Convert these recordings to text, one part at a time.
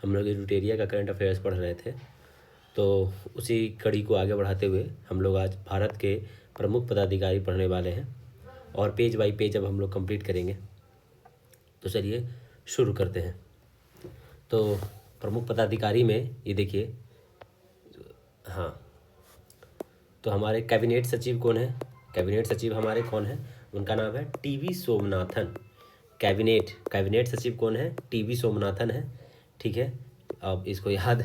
हम लोग एडुटेरिया का करंट अफेयर्स पढ़ रहे थे, तो उसी कड़ी को आगे बढ़ाते हुए हम लोग आज भारत के प्रमुख पदाधिकारी पढ़ने वाले हैं और पेज बाई पेज अब हम लोग कंप्लीट करेंगे। तो चलिए शुरू करते हैं। तो प्रमुख पदाधिकारी में ये देखिए, हाँ, तो हमारे कैबिनेट सचिव कौन है? कैबिनेट सचिव हमारे कौन है? उनका नाम है टीवी सोमनाथन। कैबिनेट सचिव कौन है? टीवी सोमनाथन है। ठीक है, अब इसको याद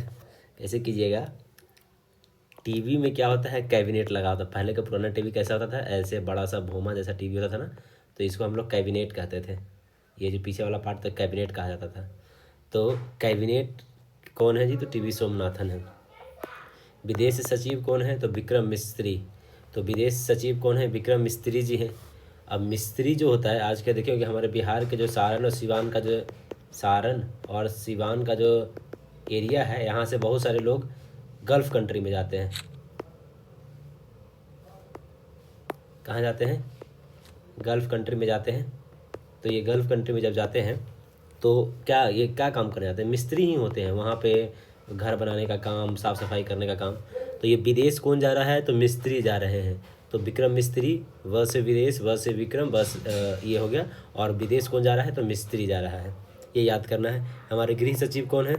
कैसे कीजिएगा। टीवी में क्या होता है? कैबिनेट लगा होता। पहले का पुराना टीवी कैसा होता था? ऐसे बड़ा सा भोमा जैसा टीवी होता था ना, तो इसको हम लोग कैबिनेट कहते थे। ये जो पीछे वाला पार्ट तो कैबिनेट कहा जाता था। तो कैबिनेट कौन है जी? तो टीवी सोमनाथन है। विदेश सचिव कौन है? तो विक्रम मिस्त्री। तो विदेश सचिव कौन है? विक्रम मिस्त्री जी हैं। अब मिस्त्री जो होता है, आज क्या देखिए कि हमारे बिहार के जो सारण और सिवान का जो एरिया है, यहाँ से बहुत सारे लोग गल्फ़ कंट्री में जाते हैं। कहाँ जाते हैं? गल्फ़ कंट्री में जाते हैं। तो ये गल्फ़ कंट्री में जब जाते हैं तो ये क्या काम करने जाते हैं? मिस्त्री ही होते हैं। वहाँ पे घर बनाने का काम, साफ़ सफाई करने का काम। तो ये विदेश कौन जा रहा है? तो मिस्त्री जा रहे हैं। तो विक्रम मिस्त्री, व से विदेश, व से विक्रम, बस ये हो गया। और विदेश कौन जा रहा है? तो मिस्त्री जा रहा है। ये याद करना है। हमारे गृह सचिव कौन है?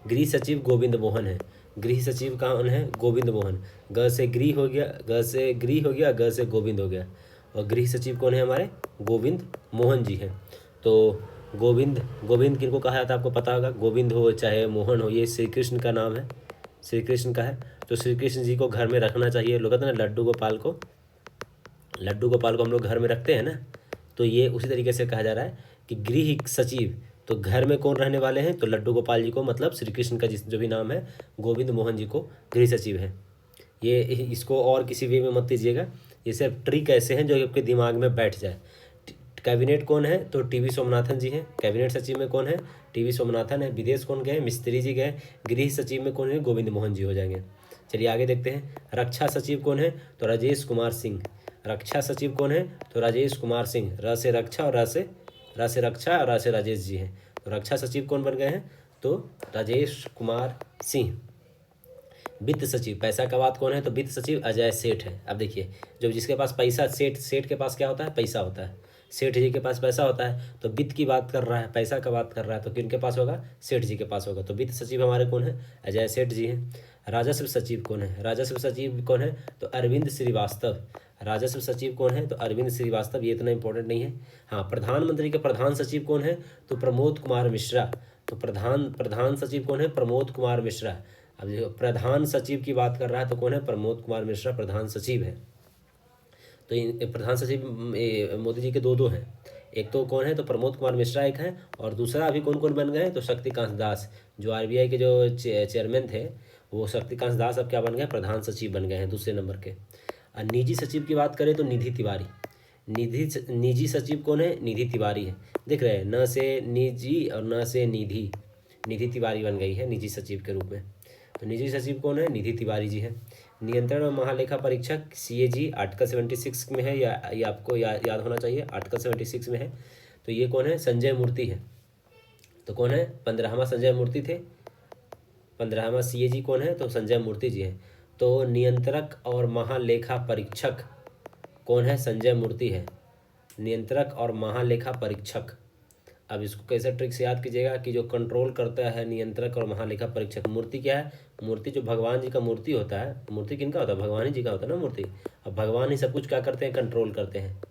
गृह सचिव गोविंद मोहन है। गृह सचिव कौन है? गोविंद मोहन। ग से गृह हो गया, ग से गृह हो गया, ग से गोविंद हो गया। और गृह सचिव कौन है हमारे? गोविंद मोहन जी हैं। तो गोविंद किनको कहा जाता है आपको पता होगा। गोविंद हो चाहे मोहन हो, ये श्री कृष्ण का नाम है, श्री कृष्ण का है। तो श्री कृष्ण जी को घर में रखना चाहिए। लोग कहते हैं ना लड्डू गोपाल को हम लोग घर में रखते हैं ना, तो ये उसी तरीके से कहा जा रहा है कि गृह सचिव, तो घर में कौन रहने वाले हैं? तो लड्डू गोपाल जी को, मतलब श्री कृष्ण का जो भी नाम है, गोविंद मोहन जी को गृह सचिव है। ये इसको और किसी वे में मत दीजिएगा, ये सिर्फ ट्रिक ऐसे हैं जो आपके दिमाग में बैठ जाए। कैबिनेट कौन है? तो टीवी सोमनाथन जी हैं। कैबिनेट सचिव में कौन है? टीवी सोमनाथन है। विदेश कौन गए? मिस्त्री जी गए। गृह सचिव में कौन है? गोविंद मोहन जी हो जाएंगे। चलिए आगे देखते हैं। रक्षा सचिव कौन है? तो राजेश कुमार सिंह। रक्षा सचिव कौन है? तो राजेश कुमार सिंह। र से रक्षा और र से रक्षा और र से राजेश जी हैं। तो रक्षा सचिव कौन बन गए हैं? तो राजेश कुमार सिंह। वित्त सचिव, पैसा का बात कौन है? तो वित्त सचिव अजय सेठ है। अब देखिए, जब जिसके पास पैसा, सेठ के पास क्या होता है? पैसा होता है। सेठ जी के पास पैसा होता है, तो वित्त की बात कर रहा है, पैसा का बात कर रहा है, तो किनके पास होगा? सेठ जी के पास होगा। तो वित्त सचिव हमारे कौन है? अजय सेठ जी हैं। राजस्व सचिव कौन है? राजस्व सचिव कौन है? तो अरविंद श्रीवास्तव। राजस्व सचिव कौन है? तो अरविंद श्रीवास्तव। ये इतना इंपॉर्टेंट नहीं है। हाँ, प्रधानमंत्री के प्रधान सचिव कौन है? तो प्रमोद कुमार मिश्रा। तो प्रधान सचिव कौन है? प्रमोद कुमार मिश्रा। अब देखो, प्रधान सचिव की बात कर रहा है तो कौन है? प्रमोद कुमार मिश्रा प्रधान सचिव है। तो प्रधान सचिव मोदी जी के दो हैं। एक तो कौन है? तो प्रमोद कुमार मिश्रा एक है, और दूसरा अभी कौन कौन बन गए हैं? तो शक्तिकांत दास, जो आरबीआई के जो चेयरमैन थे, वो शक्तिकांत दास अब क्या बन गए? प्रधान सचिव बन गए हैं, दूसरे नंबर के। और निजी सचिव की बात करें तो निधि तिवारी। निजी सचिव कौन है? निधि तिवारी है। देख रहे हैं, न से निजी और न से निधि, निधि तिवारी बन गई है निजी सचिव के रूप में। तो निजी सचिव कौन है? निधि तिवारी जी हैं। नियंत्रण और महालेखा परीक्षक सीएजी आर्टिकल 76 में है, या ये आपको याद होना चाहिए, आर्टिकल 76 में है। तो ये कौन है? संजय मूर्ति है। तो कौन है? 15वां संजय मूर्ति थे। 15वां सीएजी कौन है? तो संजय मूर्ति जी हैं। तो नियंत्रक और महालेखा परीक्षक कौन है? संजय मूर्ति है। नियंत्रक और महालेखा परीक्षक। अब इसको कैसे ट्रिक से याद कीजिएगा कि जो कंट्रोल करता है नियंत्रक और महालेखा परीक्षक। मूर्ति क्या है? मूर्ति जो भगवान जी का मूर्ति होता है। मूर्ति किनका होता है? भगवान ही जी का होता है ना मूर्ति। अब भगवान ही सब कुछ क्या करते हैं? कंट्रोल करते हैं।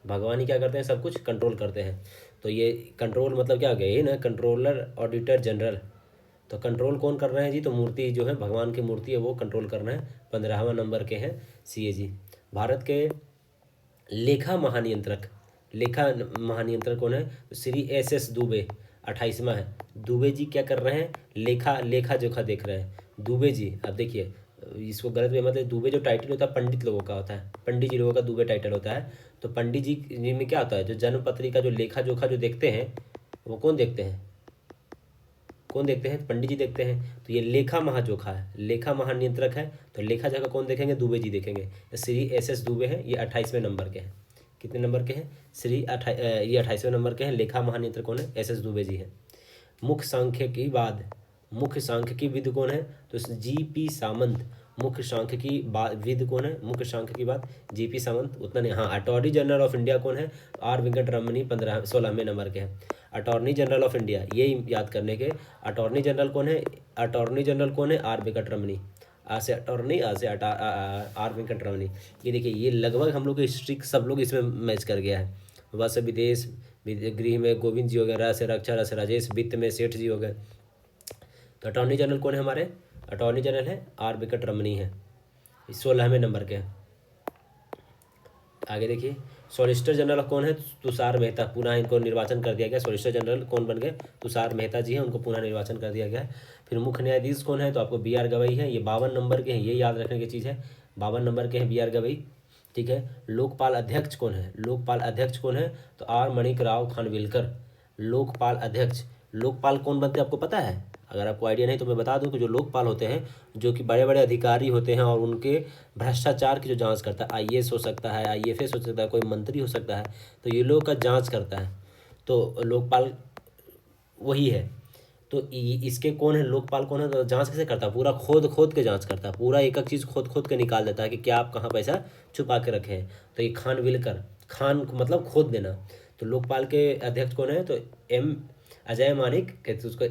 भगवान ही क्या करते हैं? सब कुछ कंट्रोल करते हैं। तो ये कंट्रोल मतलब क्या हो गया? ये ना, कंट्रोलर ऑडिटर जनरल। तो कंट्रोल कौन कर रहे हैं जी? तो मूर्ति जो है, भगवान की मूर्ति है, वो कंट्रोल करना है। 15वां नंबर के हैं सीएजी। भारत के लेखा महानियंत्रक कौन है? तो श्री एस दुबे, 28वां है। दुबे जी क्या कर रहे हैं? लेखा जोखा देख रहे हैं दुबे जी। अब देखिए, इसको गलत में मतलब, दुबे जो टाइटल होता है पंडित लोगों का होता है, पंडित जी लोगों का दुबे टाइटल होता है। तो पंडित जी में क्या होता है? जो जन्म पत्रिका, जो लेखा जोखा जो देखते हैं, वो कौन देखते हैं? पंडित जी देखते हैं। तो ये लेखा महाजोखा है, लेखा महानियंत्रक है। तो लेखा जोखा कौन देखेंगे? दुबे जी देखेंगे। श्री एस दुबे हैं, ये 28वें नंबर के हैं। कितने नंबर के हैं? ये 28वें नंबर के हैं। लेखा महानियंत्रक कौन है? एस दुबे जी हैं। मुख्य सांख्यिकी कौन है? तो GP सामंत। मुख्य सांख्यिकी विद कौन है? मुख्य सांख्यिकी बाद GP सामंत। उतना नहीं, हाँ। अटॉर्नी जनरल ऑफ इंडिया कौन है? R वेंकटरमणी 16वें नंबर के हैं। अटॉर्नी जनरल ऑफ इंडिया, ये याद करने के। अटॉर्नी जनरल कौन है? R वेंकटरमणी। आ से अटॉर्नी, आ से R वेंकटरमणी। ये देखिए, ये लगभग हम लोग की हिस्ट्री सब लोग इसमें मैच कर गया है। वह विदेश गृह में गोविंद जी हो गए, रह से रक्षा, रह से राजेश, वित्त में सेठ जी हो गए। तो अटॉर्नी जनरल कौन है हमारे? अटॉर्नी जनरल है R वेंकटरमणी है, 16वें नंबर के हैं। आगे देखिए, सॉलिसिटर जनरल कौन है? तुषार मेहता। पुनः इनको निर्वाचन कर दिया गया। सॉलिसिटर जनरल कौन बन गए? तुषार मेहता जी हैं, उनको पुनः निर्वाचन कर दिया गया है। फिर मुख्य न्यायाधीश कौन है? तो आपको BR गवई है। ये 52 नंबर के हैं, ये याद रखने की चीज़ है। 52 नंबर के हैं BR गवई, ठीक है। लोकपाल अध्यक्ष कौन है? लोकपाल अध्यक्ष कौन है? तो R मणिक राव खानविलकर, लोकपाल अध्यक्ष। लोकपाल कौन बनते हैं आपको पता है? अगर आपको आइडिया नहीं तो मैं बता दूं कि जो लोकपाल होते हैं, जो कि बड़े बड़े अधिकारी होते हैं और उनके भ्रष्टाचार की जो जांच करता है, IAS हो सकता है, IFS हो सकता है, कोई मंत्री हो सकता है, तो ये लोग का जांच करता है। तो लोकपाल वही है। तो इसके कौन है? लोकपाल कौन है? तो जांच कैसे करता है? पूरा खोद खोद के जांच करता है, पूरा एक एक चीज़ खोद खोद के निकाल देता है कि क्या आप कहाँ पैसा छुपा के रखे हैं। तो ये खानविलकर, खान मतलब खोद देना। तो लोकपाल के अध्यक्ष कौन है? तो M अजय मानिक कहते उसको,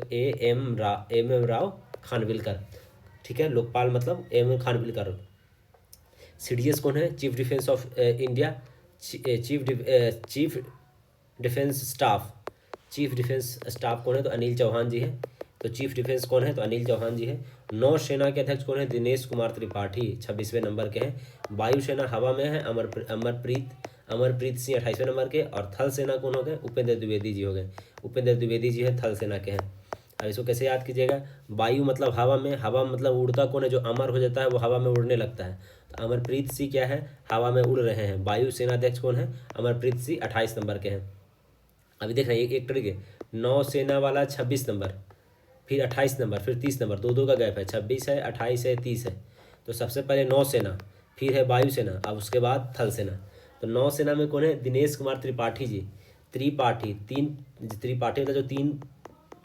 एम राव खानविलकर, ठीक है। लोकपाल मतलब M खानविलकर। CDS कौन है? Chief defence of India, chief defence staff. Chief defence staff कौन है? तो अनिल चौहान जी है। तो चीफ डिफेंस कौन है? तो अनिल चौहान जी है। नौसेना के अध्यक्ष कौन है? दिनेश कुमार त्रिपाठी, 26वें नंबर के हैं। वायुसेना हवा में है अमरप्रीत सिंह, 28वें नंबर के। और थल सेना कौन हो गए? उपेंद्र द्विवेदी जी हो गए। उपेंद्र द्विवेदी जी है, थल सेना के हैं। अब इसको कैसे याद कीजिएगा? वायु मतलब हवा में, हवा मतलब उड़ता कौन है? जो अमर हो जाता है वो हवा में उड़ने लगता है। तो अमरप्रीत सिंह क्या है? हवा में उड़ रहे हैं। वायु सेना अध्यक्ष कौन है? अमरप्रीत सिंह, 28 नंबर के हैं। अभी देख रहे हैं एक तरीके, नौसेना वाला 26 नंबर, फिर 28 नंबर, फिर 30 नंबर, दो का गैप है। 26 है, 28 है, 30 है। तो सबसे पहले नौसेना, फिर है वायुसेना, अब उसके बाद थल सेना। तो नौसेना में कौन है? दिनेश कुमार त्रिपाठी जी। त्रिपाठी मतलब जो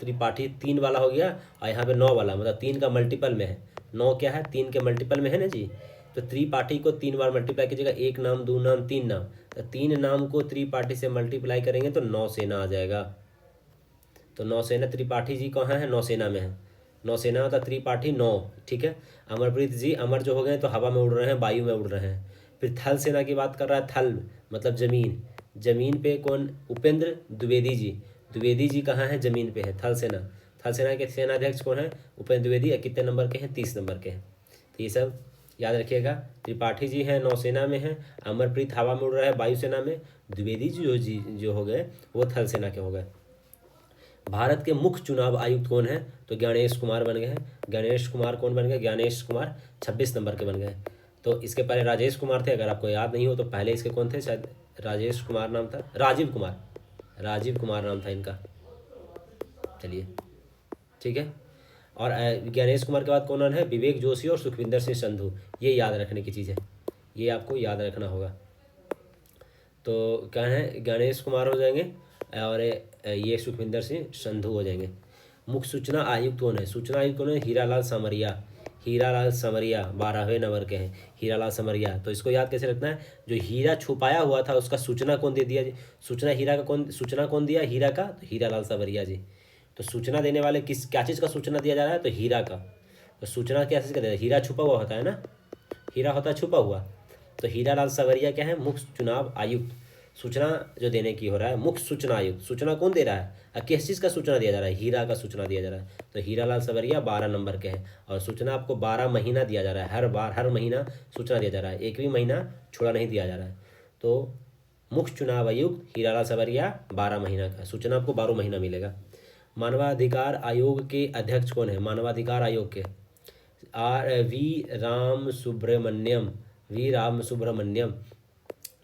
त्रिपाठी 3 वाला हो गया, और यहाँ पे 9 वाला, मतलब 3 का मल्टीपल में है। 9 क्या है? 3 के मल्टीपल में है ना जी। तो त्रिपाठी को 3 बार मल्टीप्लाई कीजिएगा, 1 नाम, 2 नाम, 3 नाम। तो 3 नाम को त्रिपाठी से मल्टीप्लाई करेंगे तो नौसेना आ जाएगा। तो नौसेना, त्रिपाठी जी कहाँ है? नौसेना में है। नौसेना होता त्रिपाठी 9, ठीक है। अमरप्रीत जी, अमर जो हो गए तो हवा में उड़ रहे हैं, वायु में उड़ रहे हैं। फिर थल सेना की बात कर रहा है, थल मतलब जमीन। जमीन पे कौन? उपेंद्र द्विवेदी जी। द्विवेदी जी कहाँ है? जमीन पे है, थल सेना। थल सेना के सेनाध्यक्ष कौन है? उपेंद्र द्विवेदी। कितने नंबर के हैं? 30 नंबर के हैं। तो ये सब याद रखिएगा। त्रिपाठी जी हैं, नौसेना में हैं। अमरप्रीत हवा में उड़ रहा है, वायुसेना में। द्विवेदी जी जो हो गए वो थल सेना के हो गए। भारत के मुख्य चुनाव आयुक्त कौन है? तो ज्ञानेश कुमार बन गए हैं। ज्ञानेश कुमार कौन बन गए? ज्ञानेश कुमार 26 नंबर के बन गए। तो इसके पहले राजेश कुमार थे, अगर आपको याद नहीं हो तो पहले इसके कौन थे? शायद राजेश कुमार नाम था, राजीव कुमार नाम था इनका। चलिए, ठीक है। और ज्ञानेश कुमार के बाद कौन है? विवेक जोशी और सुखविंदर सिंह संधू। ये याद रखने की चीज़ है, ये आपको याद रखना होगा। तो क्या है? ज्ञानेश कुमार हो जाएंगे और ये सुखविंदर सिंह संधू हो जाएंगे। मुख्य सूचना आयुक्त कौन है? सूचना आयुक्त कौन है? हीरालाल समरिया। 12वें नंबर के हैं, हीरालाल समरिया। तो इसको याद कैसे रखना है? जो हीरा छुपाया हुआ था उसका सूचना कौन दे दिया जी? सूचना कौन दिया हीरा का? तो हीरालाल समरिया जी। तो सूचना देने वाले क्या चीज़ का सूचना दिया जा रहा है? तो हीरा का। तो सूचना क्या चीज़ का दे रहा है? हीरा छुपा हुआ होता है ना, हीरा होता है छुपा हुआ। तो हीरालाल सवरिया क्या है? मुख्य चुनाव आयुक्त। सूचना जो देने की हो रहा है, मुख्य सूचना आयुक्त। सूचना कौन दे रहा है? किस चीज़ का सूचना दिया जा रहा है? हीरा का सूचना दिया जा रहा है। तो हीरालाल सवरिया 12 नंबर के हैं। और सूचना आपको 12 महीना दिया जा रहा है, हर महीना सूचना दिया जा रहा है, एक भी महीना छोड़ा नहीं दिया जा रहा है। तो मुख्य चुनाव आयुक्त हीरालाल सवरिया 12 महीना का, सूचना आपको 12 महीना मिलेगा। मानवाधिकार आयोग के अध्यक्ष कौन है? मानवाधिकार आयोग के वी राम सुब्रमण्यम।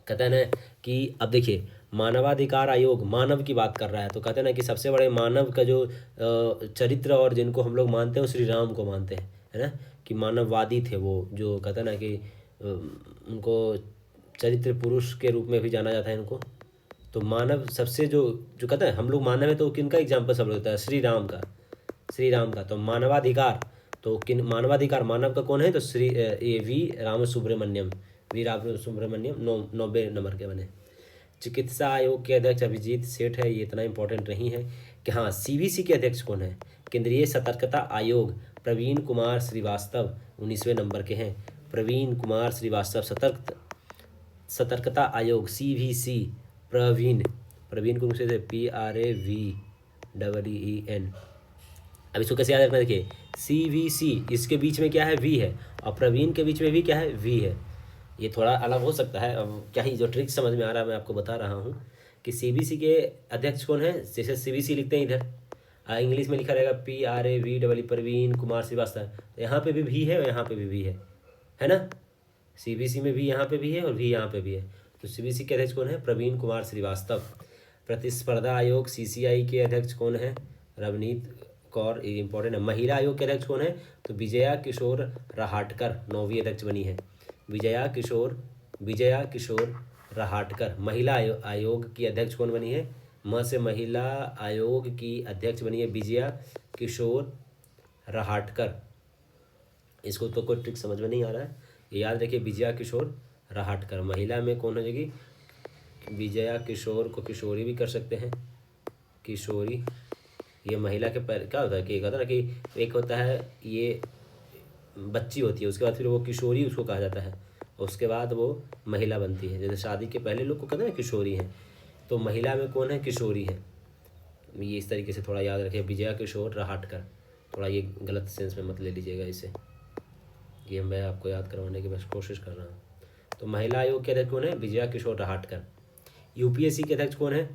कहते हैं ना कि अब देखिए, मानवाधिकार आयोग मानव की बात कर रहा है, तो कहते हैं ना कि सबसे बड़े मानव का जो चरित्र और जिनको हम लोग मानते हैं वो श्री राम को मानते हैं, है ना, कि मानववादी थे वो। जो कहते हैं ना कि उनको चरित्र पुरुष के रूप में भी जाना जाता है इनको। तो मानव सबसे जो जो कहते हैं हम लोग मानव है, तो किनका एग्जाम्पल सब लोग होता है? श्री राम का, श्री राम का। तो मानवाधिकार, तो किन मानवाधिकार मानव का कौन है? तो श्री ये V Ram Subramaniam, V Ram Subramaniam 90 number के बने। चिकित्सा आयोग के अध्यक्ष अभिजीत सेठ है, ये इतना इंपॉर्टेंट नहीं है। कि हाँ, सीबीसी के अध्यक्ष कौन है? केंद्रीय सतर्कता आयोग प्रवीण कुमार श्रीवास्तव 19वें नंबर के हैं। प्रवीण कुमार श्रीवास्तव सतर्कता आयोग सीवीसी, प्रवीण, प्रवीण को से PRAVEEN। अब इसको कैसे याद रखना? देखिए CVC, इसके बीच में क्या है? V है, और प्रवीण के बीच में भी क्या है? V है। ये थोड़ा अलग हो सकता है, अब क्या ही जो ट्रिक समझ में आ रहा है मैं आपको बता रहा हूँ कि CBC के अध्यक्ष कौन है? जैसे CBC लिखते हैं इधर, इंग्लिश में लिखा रहेगा PRAVEE, प्रवीण कुमार श्रीवास्तव। यहाँ पे भी V है और यहाँ पे भी V है ना? CBC में भी यहाँ पे भी है और V यहाँ पे भी है। तो CBC के अध्यक्ष कौन है? प्रवीण कुमार श्रीवास्तव। प्रतिस्पर्धा आयोग CCI के अध्यक्ष कौन है? रवनीत कौर, इंपॉर्टेंट है। महिला आयोग के अध्यक्ष कौन है? तो विजया किशोर रहाटकर 9वीं अध्यक्ष बनी है। विजया किशोर रहाटकर। महिला आयोग की अध्यक्ष कौन बनी है? म से महिला आयोग की अध्यक्ष बनी है विजया किशोर रहाटकर। इसको तो कोई ट्रिक समझ में नहीं आ रहा है, ये याद रखिए, विजया किशोर रहाटकर। महिला में कौन हो जाएगी? विजया किशोर को किशोरी भी कर सकते हैं, किशोरी। ये महिला के क्या होता है कि कहता है ना कि एक होता है ये बच्ची होती है, उसके बाद फिर वो किशोरी उसको कहा जाता है, उसके बाद वो महिला बनती है। जैसे शादी के पहले लोग को कहते हैं ना किशोरी हैं, तो महिला में कौन है? किशोरी है। ये इस तरीके से थोड़ा याद रखिए, विजया किशोर रहाटकर। थोड़ा ये गलत सेंस में मत ले लीजिएगा इसे, ये मैं आपको याद करवाने की बस कोशिश कर रहा हूँ। तो महिला आयोग के अध्यक्ष कौन है? विजया किशोर रहाटकर। यूपीएससी के अध्यक्ष कौन है?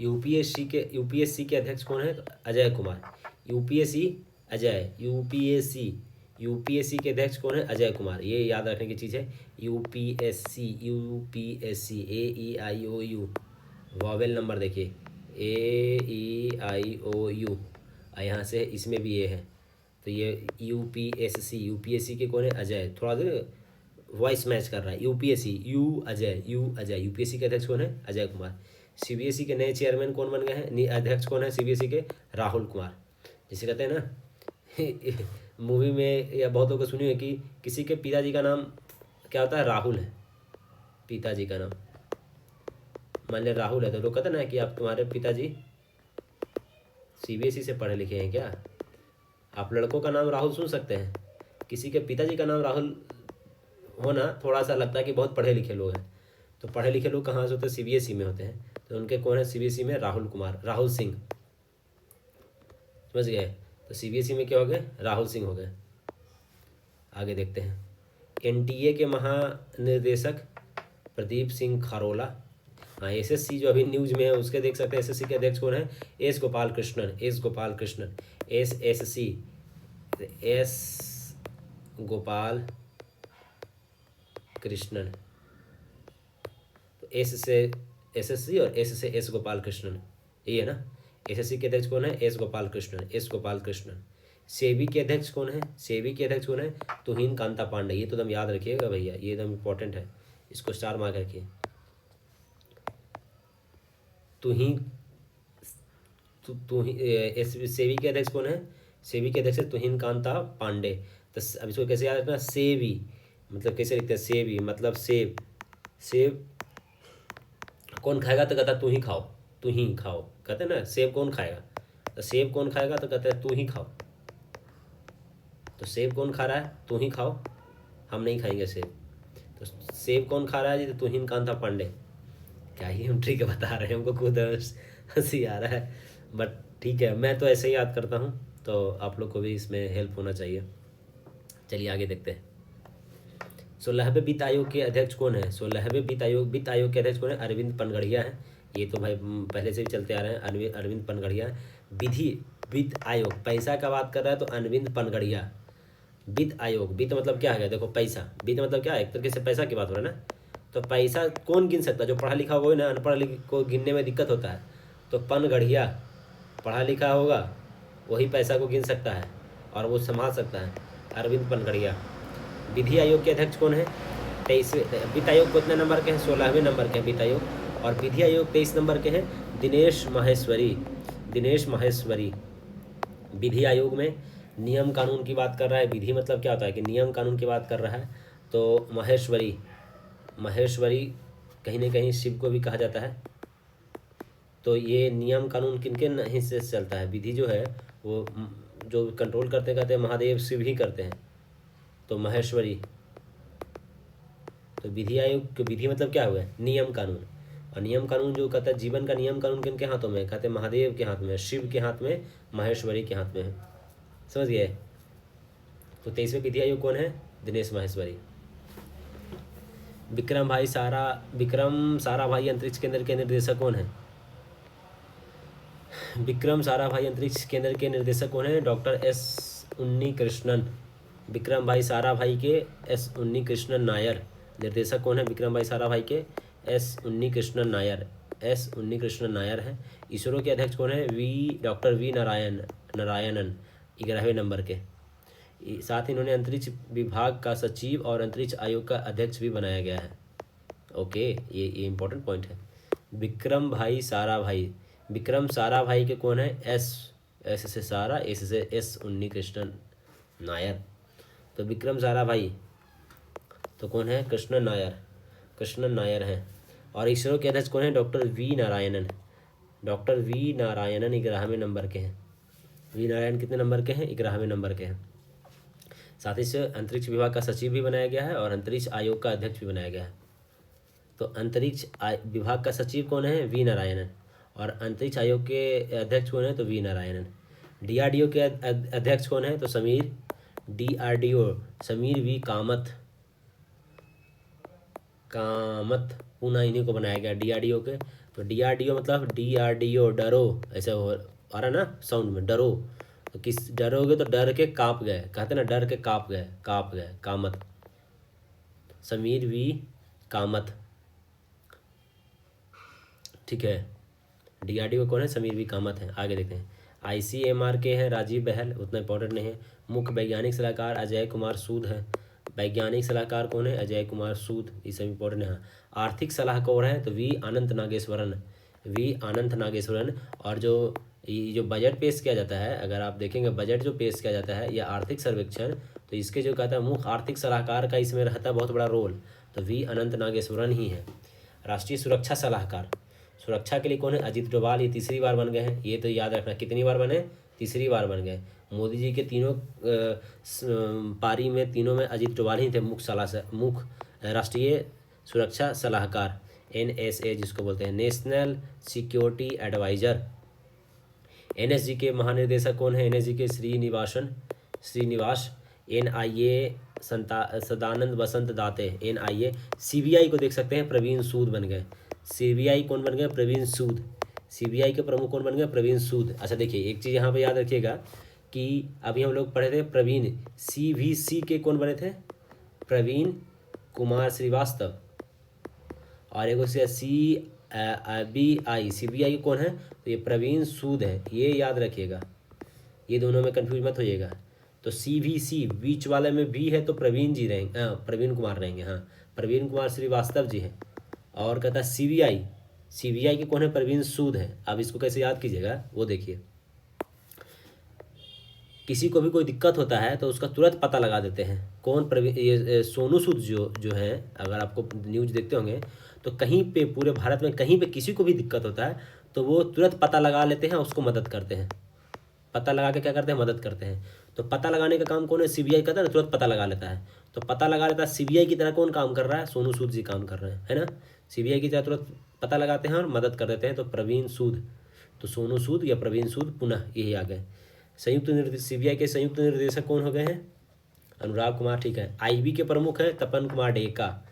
यूपीएससी के अध्यक्ष कौन है? तो अजय कुमार। यूपीएससी के अध्यक्ष कौन है? अजय कुमार। ये याद रखने की चीज़ है। यूपीएससी AEIOU, वॉवेल नंबर देखिए AEIOU, यहाँ से इसमें भी ये है, तो ये यूपीएससी के कौन है? अजय। थोड़ा देर वॉइस मैच कर रहा है। यूपीएससी अजय यूपीएससी के अध्यक्ष कौन है? अजय कुमार। सीबीएसई के नए चेयरमैन कौन बन गए हैं? अध्यक्ष कौन है सीबीएसई के? राहुल कुमार। जिसे कहते हैं ना मूवी में या बहुतों को सुनी है कि किसी के पिताजी का नाम क्या होता है? राहुल है पिताजी का नाम। मान लिया राहुल है, तो लोग कहते हैं ना कि आप तुम्हारे पिताजी सीबीएसई से पढ़े लिखे हैं क्या? आप लड़कों का नाम राहुल सुन सकते हैं, किसी के पिताजी का नाम राहुल होना थोड़ा सा लगता है कि बहुत पढ़े लिखे लोग हैं। तो पढ़े लिखे लोग कहाँ से होते हैं? सीबीएसई में होते हैं। तो उनके कौन है सीबीएसई में? राहुल कुमार, राहुल सिंह। समझ गए? तो सीबीएसई में क्या हो गए? राहुल सिंह हो गए। आगे देखते हैं। एनटीए के महानिदेशक प्रदीप सिंह खारोला। हाँ, एसएससी जो अभी न्यूज में है उसके देख सकते हैं। एसएससी के अध्यक्ष कौन है? S Gopal Krishnan. SSC S Gopal Krishnan. तो एस से एसएससी और एस से एस गोपाल कृष्णन, ये है ना। एसएससी के अध्यक्ष कौन है? एस गोपाल कृष्णन। सेबी के अध्यक्ष कौन है? तुहिन कांता पांडे। ये तो एकदम याद रखिएगा भैया, ये एकदम इम्पोर्टेंट है, इसको स्टार मार्क रखिए। सेबी के अध्यक्ष कौन है? सेबी के अध्यक्ष तुहिन कांता पांडे। तो अब इसको कैसे याद रखना? सेबी मतलब कैसे लिखते हैं? सेबी मतलब सेब। कौन खाएगा? तो कहता तू ही खाओ, कहते हैं ना। सेब कौन खाएगा? तो सेब कौन खाएगा? तो कहते हैं तू ही खाओ। तो सेब कौन खा रहा है? तू ही खाओ, हम नहीं खाएंगे सेब। तो सेब कौन खा रहा है जी? तो तुहिन कांता पांडे। क्या ही हम ट्रिक बता रहे हैं, हमको खुद हंसी आ रहा है, बट ठीक है, मैं तो ऐसे ही याद करता हूँ, तो आप लोग को भी इसमें हेल्प होना चाहिए। चलिए आगे देखते हैं। 16वें वित्त आयोग के अध्यक्ष कौन है? 16वें वित्त आयोग के अध्यक्ष कौन है? अरविंद पनगड़िया है। ये तो भाई पहले से भी चलते आ रहे हैं, अरविंद पनगड़िया। वित्त आयोग, पैसा का बात कर रहा है तो अरविंद पनगड़िया। वित्त आयोग, वित्त मतलब क्या है? देखो पैसा, वित्त मतलब क्या है? एक तरीके से पैसा की बात हो रहा है ना। तो पैसा कौन गिन सकता है? जो पढ़ा लिखा हो ना, अनपढ़ को गिनने में दिक्कत होता है। तो पनगड़िया पढ़ा लिखा होगा वही पैसा को गिन सकता है और वो संभाल सकता है, अरविंद पनगड़िया। विधि आयोग के अध्यक्ष कौन है? 23वें। वित्त आयोग कितने नंबर के हैं? 16वें नंबर के वित्त आयोग। और विधि आयोग 23 नंबर के हैं दिनेश माहेश्वरी। दिनेश माहेश्वरी विधि आयोग में नियम कानून की बात कर रहा है। विधि मतलब क्या होता है कि नियम कानून की बात कर रहा है। तो माहेश्वरी, माहेश्वरी कहीं ना कहीं शिव को भी कहा जाता है। तो ये नियम कानून किनके हिस्से से चलता है? विधि जो है वो जो कंट्रोल करते कहते हैं महादेव शिव ही करते हैं। तो माहेश्वरी, तो विधि आयोग, विधि मतलब क्या हुआ? नियम कानून। और नियम कानून जो कहता है जीवन का नियम कानून किनके हाथों में? कहते हैं महादेव के हाथ में, शिव के हाथ में, माहेश्वरी के हाथ में है। समझ गए? तो 23वें विधि आयोग कौन है? दिनेश माहेश्वरी। विक्रम साराभाई अंतरिक्ष केंद्र के निर्देशक कौन है? विक्रम साराभाई अंतरिक्ष केंद्र के निर्देशक कौन है? Doctor S Unnikrishnan. विक्रम भाई साराभाई के एस उन्नीकृष्णन नायर। निर्देशक कौन है विक्रम भाई साराभाई के? एस उन्नीकृष्णन नायर। एस उन्नीकृष्णन नायर है। इसरो के अध्यक्ष कौन है? डॉक्टर वी नारायणन 11वें नंबर के। साथ ही इन्होंने अंतरिक्ष विभाग का सचिव और अंतरिक्ष आयोग का अध्यक्ष भी बनाया गया है। ओके, ये इंपॉर्टेंट पॉइंट है। विक्रम साराभाई के कौन है? एस से सारा, एस से एस उन्नीकृष्णन नायर। तो विक्रम साराभाई तो कौन है? कृष्णन नायर हैं। और इसरो के अध्यक्ष कौन है? Doctor V Narayanan. Doctor V Narayanan 11वें नंबर के हैं। वी नारायण कितने नंबर के हैं? 11वें नंबर के हैं। साथ ही से अंतरिक्ष विभाग का सचिव भी बनाया गया है और अंतरिक्ष आयोग का अध्यक्ष भी बनाया गया है। तो अंतरिक्ष विभाग का सचिव कौन है? वी नारायणन। और अंतरिक्ष आयोग के अध्यक्ष कौन है? तो वी नारायणन। डीआरडीओ के अध्यक्ष कौन है? तो डीआरडीओ समीर वी कामत। पुनः इन्हीं को बनाया गया डीआरडीओ के। तो डीआरडीओ मतलब डीआरडीओ डरो, ऐसे हो आ रहा ना साउंड में, डरो। तो किस डरोगे? तो डर के काँप गए, कहते ना डर के काँप गए, कामत। समीर वी कामत, ठीक है। डीआरडीओ कौन है? समीर वी कामत है। आगे देखते हैं। आईसीएमआर के हैं राजीव बहल, उतना इंपॉर्टेंट नहीं है। मुख्य वैज्ञानिक सलाहकार अजय कुमार सूद है। वैज्ञानिक सलाहकार कौन है? अजय कुमार सूद, ये सब इंपॉर्टेंट है। आर्थिक सलाहकार है तो वी अनंत नागेश्वरन। और जो ये जो बजट पेश किया जाता है, अगर आप देखेंगे बजट जो पेश किया जाता है या आर्थिक सर्वेक्षण, तो इसके जो कहता है मुख्य आर्थिक सलाहकार का इसमें रहता है बहुत बड़ा रोल, तो वी अनंत नागेश्वरन ही है। राष्ट्रीय सुरक्षा सलाहकार, सुरक्षा के लिए कौन है? अजीत डोभाल, ये तीसरी बार बन गए हैं। ये तो याद रखना, कितनी बार बने? तीसरी बार बन गए। मोदी जी के तीनों पारी में, तीनों में अजीत डोभाल ही थे मुख्य राष्ट्रीय सुरक्षा सलाहकार, NSA जिसको बोलते हैं, नेशनल सिक्योरिटी एडवाइजर। NSG के महानिदेशक कौन है? NSG के श्रीनिवास। NIA सदानंद वसंत दाते, NIA। CBI को देख सकते हैं, प्रवीण सूद बन गए। CBI कौन बन गए? प्रवीण सूद। CBI के प्रमुख कौन बन गए? प्रवीण सूद। अच्छा देखिए, एक चीज़ यहाँ पे याद रखिएगा कि अभी हम लोग पढ़े थे प्रवीण, CVC के कौन बने थे? प्रवीण कुमार श्रीवास्तव। और एक उसका CBI कौन है? तो ये प्रवीण सूद है, ये याद रखिएगा, ये दोनों में कंफ्यूज मत होइएगा। तो CVC बीच वाले में भी है तो प्रवीण जी रहेंगे, प्रवीण कुमार रहेंगे, हाँ प्रवीण कुमार श्रीवास्तव जी हैं। और कहता है CBI के कौन है? प्रवीण सूद है। अब इसको कैसे याद कीजिएगा वो देखिए। किसी को भी कोई दिक्कत होता है तो उसका तुरंत पता लगा देते हैं। कौन? प्रवीण, ये सोनू सूद जो है, अगर आपको न्यूज़ देखते होंगे तो कहीं पे पूरे भारत में कहीं पे किसी को भी दिक्कत होता है तो वो तुरंत पता लगा लेते हैं, उसको मदद करते हैं। पता लगा के क्या करते हैं? मदद करते हैं। तो पता लगाने का काम कौन है? CBI करता है ना, तुरंत पता लगा लेता है। तो पता लगा लेता है CBI की तरह कौन काम कर रहा है? सोनू सूद जी काम कर रहे हैं, है ना। CBI की तरह तुरंत पता लगाते हैं और मदद कर देते हैं, तो प्रवीण सूद। तो सोनू सूद या प्रवीण सूद, पुनः यही आ गए। CBI के संयुक्त निर्देशक कौन हो गए हैं? अनुराग कुमार, ठीक है। IB के प्रमुख है तपन कुमार डेका।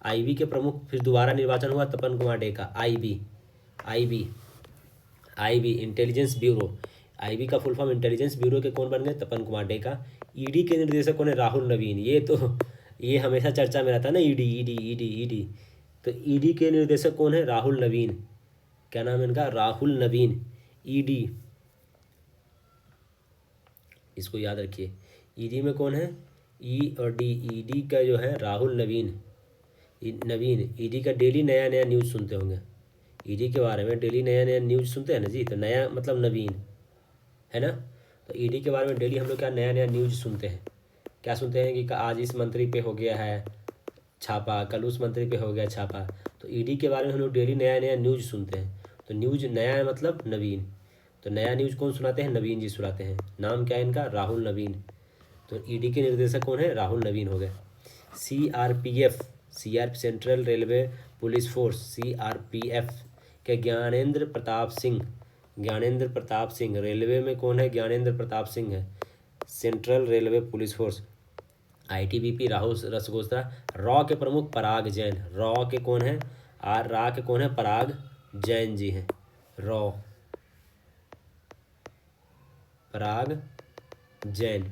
IB के प्रमुख फिर दोबारा निर्वाचन हुआ, Tapan Kumar Deka. IB intelligence bureau, IB का फुल फॉर्म इंटेलिजेंस ब्यूरो के कौन बन गए? तपन कुमार डेका। ED के निर्देशक कौन है? राहुल नवीन। ये हमेशा चर्चा में रहता है ना, ED। तो ED के निर्देशक कौन है? राहुल नवीन। क्या नाम है इनका? राहुल नवीन। ED, इसको याद रखिए। ED में कौन है? E और D। ED का जो है राहुल नवीन। ED का डेली नया न्यूज़ सुनते होंगे। ईडी के बारे में डेली नया नया न्यूज़ सुनते हैं ना जी, तो नया मतलब नवीन, है ना। तो ईडी के बारे में डेली हम लोग क्या नया नया न्यूज़ सुनते हैं। क्या सुनते हैं कि आज इस मंत्री पे हो गया है छापा, कल उस मंत्री पे हो गया छापा। तो ईडी के बारे में हम लोग डेली नया नया न्यूज़ सुनते हैं। तो न्यूज़ नया मतलब नवीन। तो नया न्यूज़ कौन सुनाते हैं? नवीन जी सुनाते हैं। नाम क्या है इनका? राहुल नवीन। तो ईडी के निर्देशक कौन है? राहुल नवीन हो गए। CRPF, CRP central railway police force, CRPF के ज्ञानेंद्र प्रताप सिंह। ज्ञानेंद्र प्रताप सिंह रेलवे में कौन है? ज्ञानेंद्र प्रताप सिंह है। Central railway police force. ITBP Rahul Rasgotra. रॉ के प्रमुख पराग जैन। रॉ के कौन है? रा के कौन है? पराग जैन जी हैं। रॉ पराग जैन।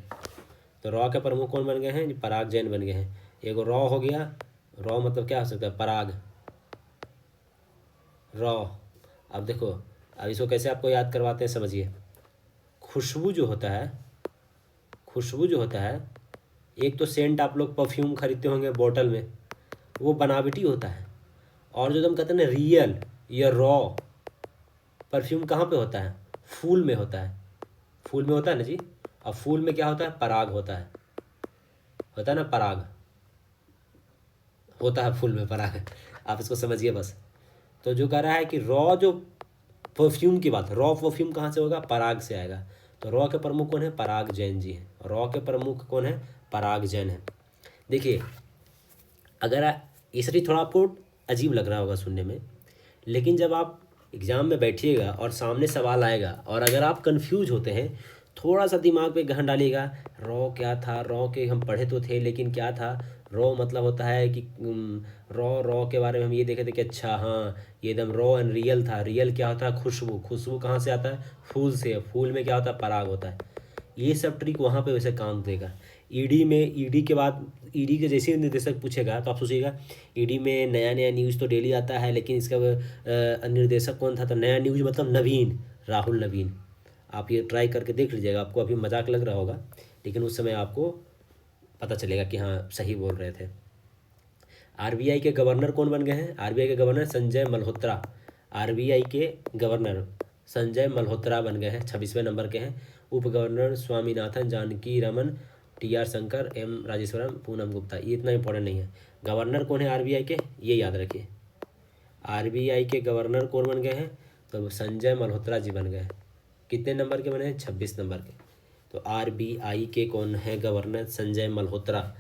तो रॉ के प्रमुख कौन बन गए हैं? पराग जैन बन गए हैं। एगो रॉ हो गया। रॉ मतलब क्या हो सकता है? पराग। रॉ। अब देखो, अब इसको कैसे आपको याद करवाते हैं, समझिए। खुशबू जो होता है, खुशबू जो होता है, एक तो सेंट आप लोग परफ्यूम खरीदते होंगे बोतल में, वो बनावटी होता है। और जो तुम कहते हैं ना रियल या रॉ परफ्यूम कहाँ पे होता है? फूल में होता है। फूल में होता है ना जी। और फूल में क्या होता है? पराग होता है। होता है ना पराग, होता है फूल में पराग। आप इसको समझिए बस। तो जो कह रहा है कि रॉ जो परफ्यूम की बात, रॉ परफ्यूम कहाँ से होगा? पराग से आएगा। तो रॉ के प्रमुख कौन है? पराग जैन जी हैं। रॉ के प्रमुख कौन है? पराग जैन है। देखिए, अगर ये सभी थोड़ा आपको अजीब लग रहा होगा सुनने में, लेकिन जब आप एग्ज़ाम में बैठिएगा और सामने सवाल आएगा और अगर आप कंफ्यूज होते हैं, थोड़ा सा दिमाग पे गहन डालिएगा, रॉ क्या था? रॉ के हम पढ़े तो थे लेकिन क्या था? रॉ मतलब होता है कि रॉ रॉ के बारे में हम ये देखे थे कि अच्छा हाँ, ये एकदम रॉ एंड रियल था। रियल क्या होता है? खुशबू। खुशबू कहाँ से आता है? फूल से। फूल में क्या होता है? पराग होता है। ये सब ट्रिक वहाँ पे वैसे काम देगा। ईडी में, ईडी के बाद, ईडी के जैसे ही निर्देशक पूछेगा तो आप सोचिएगा ईडी में नया नया न्यूज़ तो डेली आता है, लेकिन इसका निर्देशक कौन था? तो नया न्यूज़ मतलब नवीन, राहुल नवीन। आप ये ट्राई करके देख लीजिएगा। आपको अभी मजाक लग रहा होगा, लेकिन उस समय आपको पता चलेगा कि हाँ सही बोल रहे थे। आरबीआई के गवर्नर कौन बन गए हैं? आरबीआई के गवर्नर संजय मल्होत्रा। आरबीआई के गवर्नर संजय मल्होत्रा बन गए हैं, 26वें नंबर के हैं। उप governor Swaminathan, Janaki Raman, T R Shankar, M Rajeshwaram, Poonam Gupta. ये इतना इंपॉर्टेंट नहीं है। गवर्नर कौन है आरबीआई के? ये याद रखिए। आरबीआई के गवर्नर कौन बन गए हैं? तो संजय मल्होत्रा जी बन गए। कितने नंबर के बने हैं? 26 नंबर के। तो आरबीआई के कौन है गवर्नर? संजय मल्होत्रा।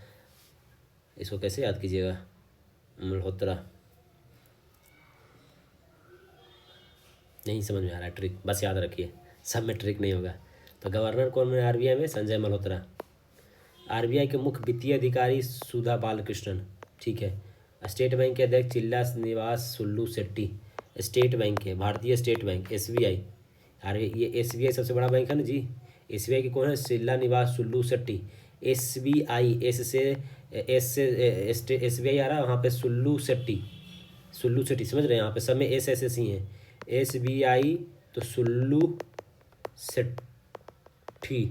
इसको कैसे याद कीजिएगा? मल्होत्रा। नहीं समझ में आ रहा है ट्रिक, बस याद रखिए, सब में ट्रिक नहीं होगा। तो गवर्नर कौन है आरबीआई में? संजय मल्होत्रा। आरबीआई के मुख्य वित्तीय अधिकारी सुधा बालकृष्णन, ठीक है। स्टेट बैंक के अध्यक्ष चिल्ला निवास सुल्लू शेट्टी। स्टेट बैंक के, भारतीय स्टेट बैंक, एसबीआई। ये एसबीआई सबसे बड़ा बैंक है ना जी। एसबीआई के कौन है? चिल्ला निवास सुल्लू शेट्टी। एसबीआई, एस से एसबीआई आ रहा है, वहाँ पे सुल्लू शेट्टी। सुल्लू शेट्टी समझ रहे हैं? यहाँ पे सब में एस एस एस ही हैं। एस बी आई तो सुल्लू शेट्टी,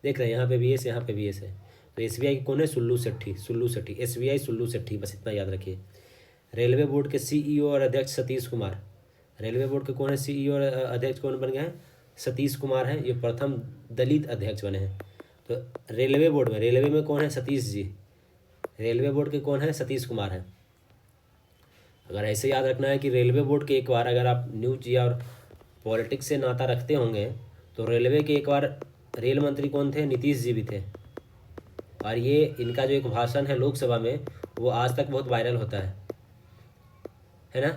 देख रहे हैं यहाँ पे भी एस, यहाँ पे भी एस है। तो एस बी आई कौन है? Sullu Shetty. Sullu Shetty, S B I Sullu Shetty, बस इतना याद रखिए। रेलवे बोर्ड के सीईओ और अध्यक्ष सतीश कुमार। रेलवे बोर्ड के कौन है सीईओ और अध्यक्ष कौन बन गए हैं? सतीश कुमार हैं। ये प्रथम दलित अध्यक्ष बने हैं। तो रेलवे बोर्ड में, रेलवे में कौन है? सतीश जी। रेलवे बोर्ड के कौन है? सतीश कुमार हैं। अगर ऐसे याद रखना है कि रेलवे बोर्ड के, एक बार अगर आप न्यूज या और पॉलिटिक्स से नाता रखते होंगे तो रेलवे के एक बार रेल मंत्री कौन थे? नीतीश जी भी थे। और ये इनका जो एक भाषण है लोकसभा में, वो आज तक बहुत वायरल होता है ना।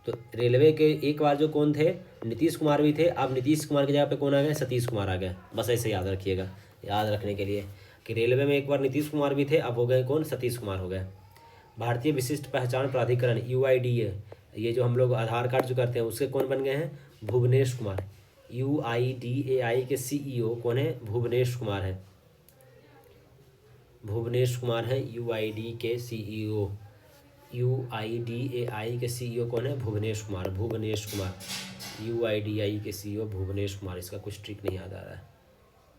तो रेलवे के एक बार जो कौन थे? नीतीश कुमार भी थे। अब नीतीश कुमार की जगह पे कौन आ गए? सतीश कुमार आ गए। बस ऐसे याद रखिएगा, याद रखने के लिए कि रेलवे में एक बार नीतीश कुमार भी थे, अब हो गए कौन? सतीश कुमार हो गए। भारतीय विशिष्ट पहचान प्राधिकरण, यूआईडीए, ये जो हम लोग आधार कार्ड जो करते हैं उसके कौन बन गए हैं? भुवनेश कुमार। यूआईडीएआई के सीईओ कौन है? भुवनेश कुमार है। भुवनेश कुमार है यूआईडी के सीईओ। यूआईडीएआई के सीईओ कौन है? भुवनेश कुमार। भुवनेश कुमार, यूआईडीआई के सीईओ भुवनेश कुमार। इसका कुछ ट्रिक नहीं याद आ रहा है।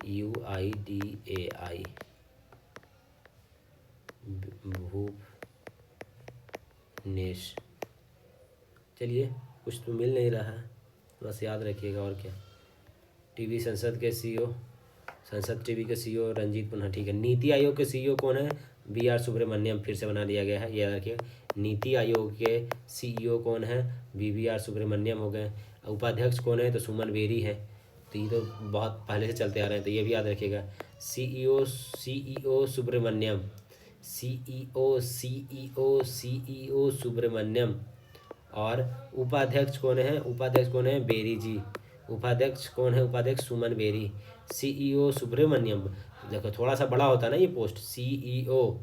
यूआईडीएआई, भुवनेश, चलिए कुछ तो मिल नहीं रहा है, बस याद रखिएगा और क्या। टीवी संसद के सीईओ, संसद टीवी के सीईओ रंजीत पुनः, ठीक है। नीति आयोग के सीईओ कौन है? वी आर सुब्रमण्यम, फिर से बना दिया गया है, याद रखिए। नीति आयोग के सीईओ कौन है? वी आर सुब्रमण्यम हो गए। उपाध्यक्ष कौन है? तो सुमन बेरी है। तो ये तो बहुत पहले से चलते आ रहे हैं, तो ये भी याद रखिएगा। CEO Subramaniam, CEO Subramaniam. और उपाध्यक्ष कौन है? उपाध्यक्ष कौन है? बेरी जी। उपाध्यक्ष कौन है? उपाध्यक्ष सुमन बेरी। सीईओ सुब्रमण्यम, देखो थोड़ा सा बड़ा होता है ना ये post, CEO,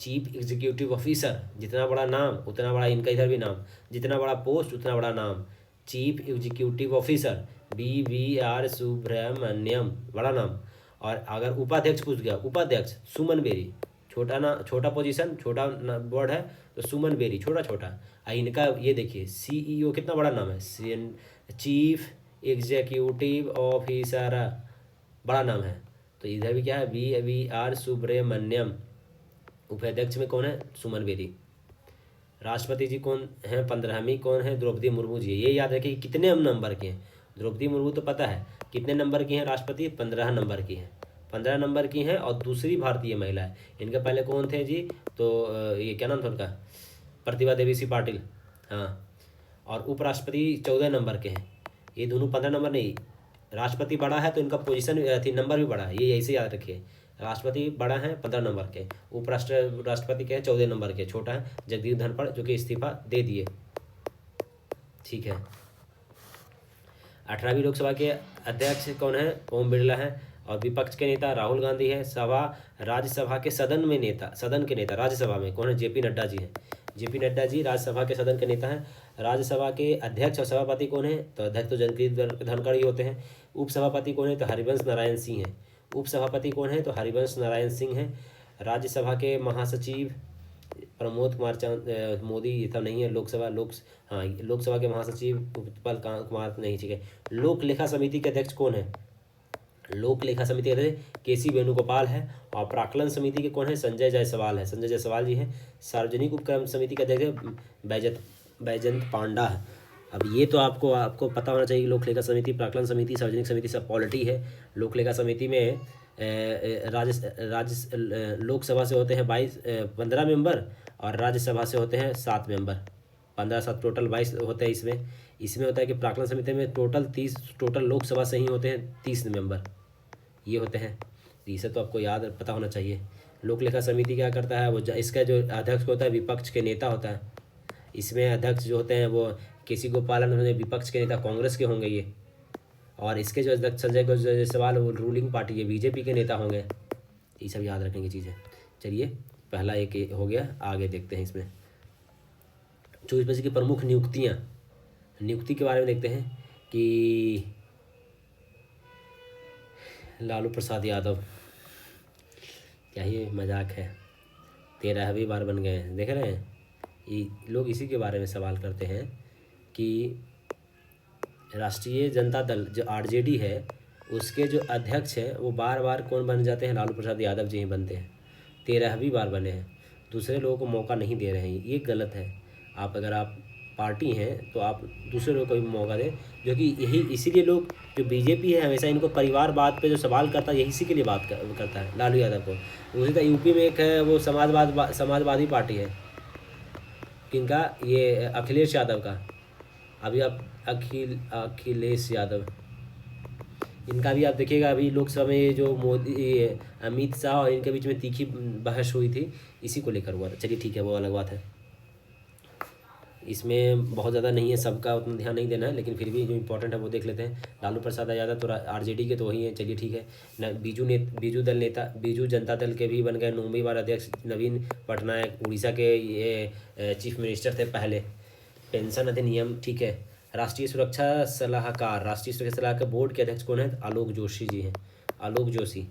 chief executive officer. जितना बड़ा नाम उतना बड़ा इनका इधर भी नाम, जितना बड़ा पोस्ट उतना बड़ा नाम। Chief executive officer BVR Subramaniam, बड़ा नाम। और अगर उपाध्यक्ष पूछ गया, उपाध्यक्ष सुमन बेरी, छोटा ना, छोटा पोजीशन, छोटा वर्ड है, तो सुमन बेरी छोटा छोटा। इनका ये देखिए सीईओ कितना बड़ा नाम है, चीफ एग्जीक्यूटिव ऑफिसर, बड़ा नाम है। तो इधर भी क्या है? BVR सुब्रमण्यम। उपाध्यक्ष में कौन है? सुमन बेरी। राष्ट्रपति जी कौन है? 15वीं कौन है? द्रौपदी मुर्मू जी। ये याद रखिए कितने नंबर के हैं। द्रौपदी मुर्मू तो पता है कितने नंबर की हैं राष्ट्रपति? 15 नंबर की हैं, 15 नंबर की हैं, और दूसरी भारतीय महिला है। इनके पहले कौन थे जी? तो ये क्या नाम था उनका? प्रतिभा देवी सी पाटिल, हाँ। और उपराष्ट्रपति 14 नंबर के हैं। ये दोनों 15 नंबर नहीं, राष्ट्रपति बड़ा है तो इनका पोजीशन थी, नंबर भी बड़ा है, ये ऐसे याद रखिए। राष्ट्रपति बड़ा है 15 नंबर के, राष्ट्रपति के हैं 14 नंबर के, छोटा है जगदीप धनखड़ जो कि इस्तीफा दे दिए, ठीक है। 18वीं लोकसभा के अध्यक्ष कौन है? ओम बिरला है। और विपक्ष के नेता राहुल गांधी है। राज्यसभा के सदन के नेता राज्यसभा में कौन है? JP नड्डा जी हैं। JP नड्डा जी राज्यसभा के सदन के नेता हैं। राज्यसभा के अध्यक्ष और सभापति कौन है? तो अध्यक्ष तो जगदीप धनखड़ ही होते हैं। उपसभापति कौन है? तो हरिवंश नारायण सिंह हैं। उपसभापति कौन है? तो हरिवंश नारायण सिंह हैं। राज्यसभा के महासचिव प्रमोद कुमार मोदी, ये तो नहीं है। लोकसभा के महासचिव उत्पल कुमार नहीं, ठीक है। लोक लेखा समिति के अध्यक्ष कौन है? लोक लेखा समिति के अध्यक्ष KC वेणुगोपाल है। और प्राक्कलन समिति के कौन है? संजय जायसवाल है, संजय जायसवाल जी हैं। सार्वजनिक उपक्रम समिति के अध्यक्ष बैजंत पांडा है। अब ये तो आपको पता होना चाहिए। लोक लेखा समिति, प्राक्कलन समिति, सार्वजनिक समिति सब पॉलिटी है। लोक लेखा समिति में लोकसभा से होते हैं 15 मेंबर, और राज्यसभा से होते हैं 7 मेंबर। 15 टोटल 22 होते हैं। इसमें होता है कि प्राक्कलन समिति में टोटल लोकसभा से ही होते हैं 30 मेंबर, ये होते हैं। इसे तो आपको याद पता होना चाहिए। लोक लेखा समिति क्या करता है? वो इसका जो अध्यक्ष होता है विपक्ष के नेता होता है। इसमें अध्यक्ष जो होते हैं वो KC गोपालन, विपक्ष के नेता कांग्रेस के होंगे ये। और इसके जो अध्यक्ष संजय जायसवाल वो रूलिंग पार्टी है, BJP के नेता होंगे। ये सब याद रखने की चीज़ें। चलिए पहला एक हो गया, आगे देखते हैं। इसमें 24 की प्रमुख नियुक्ति के बारे में देखते हैं कि लालू प्रसाद यादव, क्या ये मजाक है? 13वीं बार बन गए हैं, देख रहे हैं। ये लोग इसी के बारे में सवाल करते हैं कि राष्ट्रीय जनता दल जो RJD है उसके जो अध्यक्ष हैं वो बार बार कौन बन जाते हैं? लालू प्रसाद यादव जी ही बनते हैं। 13वीं बार बने हैं, दूसरे लोगों को मौका नहीं दे रहे हैं, ये गलत है। अगर आप पार्टी हैं तो आप दूसरे लोगों को भी मौका दें, जो कि इसीलिए लोग जो BJP है हमेशा इनको परिवारवाद पे जो सवाल करता है, यही इसी के लिए बात करता है लालू यादव को। उसी तरह UP में एक है वो समाजवादी पार्टी है, किनका? ये अखिलेश यादव का। अभी आप अखिलेश यादव, इनका भी आप देखिएगा। अभी लोकसभा में जो मोदी अमित शाह और इनके बीच में तीखी बहस हुई थी, इसी को लेकर हुआ था। चलिए ठीक है, वो अलग बात है। इसमें बहुत ज़्यादा नहीं है, सबका उतना ध्यान नहीं देना है, लेकिन फिर भी जो इम्पोर्टेंट है वो देख लेते हैं। लालू प्रसाद यादव तो RJD के तो वही हैं। चलिए ठीक है। बीजू जनता दल के भी बन गए 9वीं बार अध्यक्ष नवीन पटनायक। उड़ीसा के ये चीफ मिनिस्टर थे पहले। पेंशन अधिनियम, ठीक है। राष्ट्रीय सुरक्षा सलाहकार बोर्ड के अध्यक्ष कौन है? आलोक जोशी जी हैं, आलोक जोशी।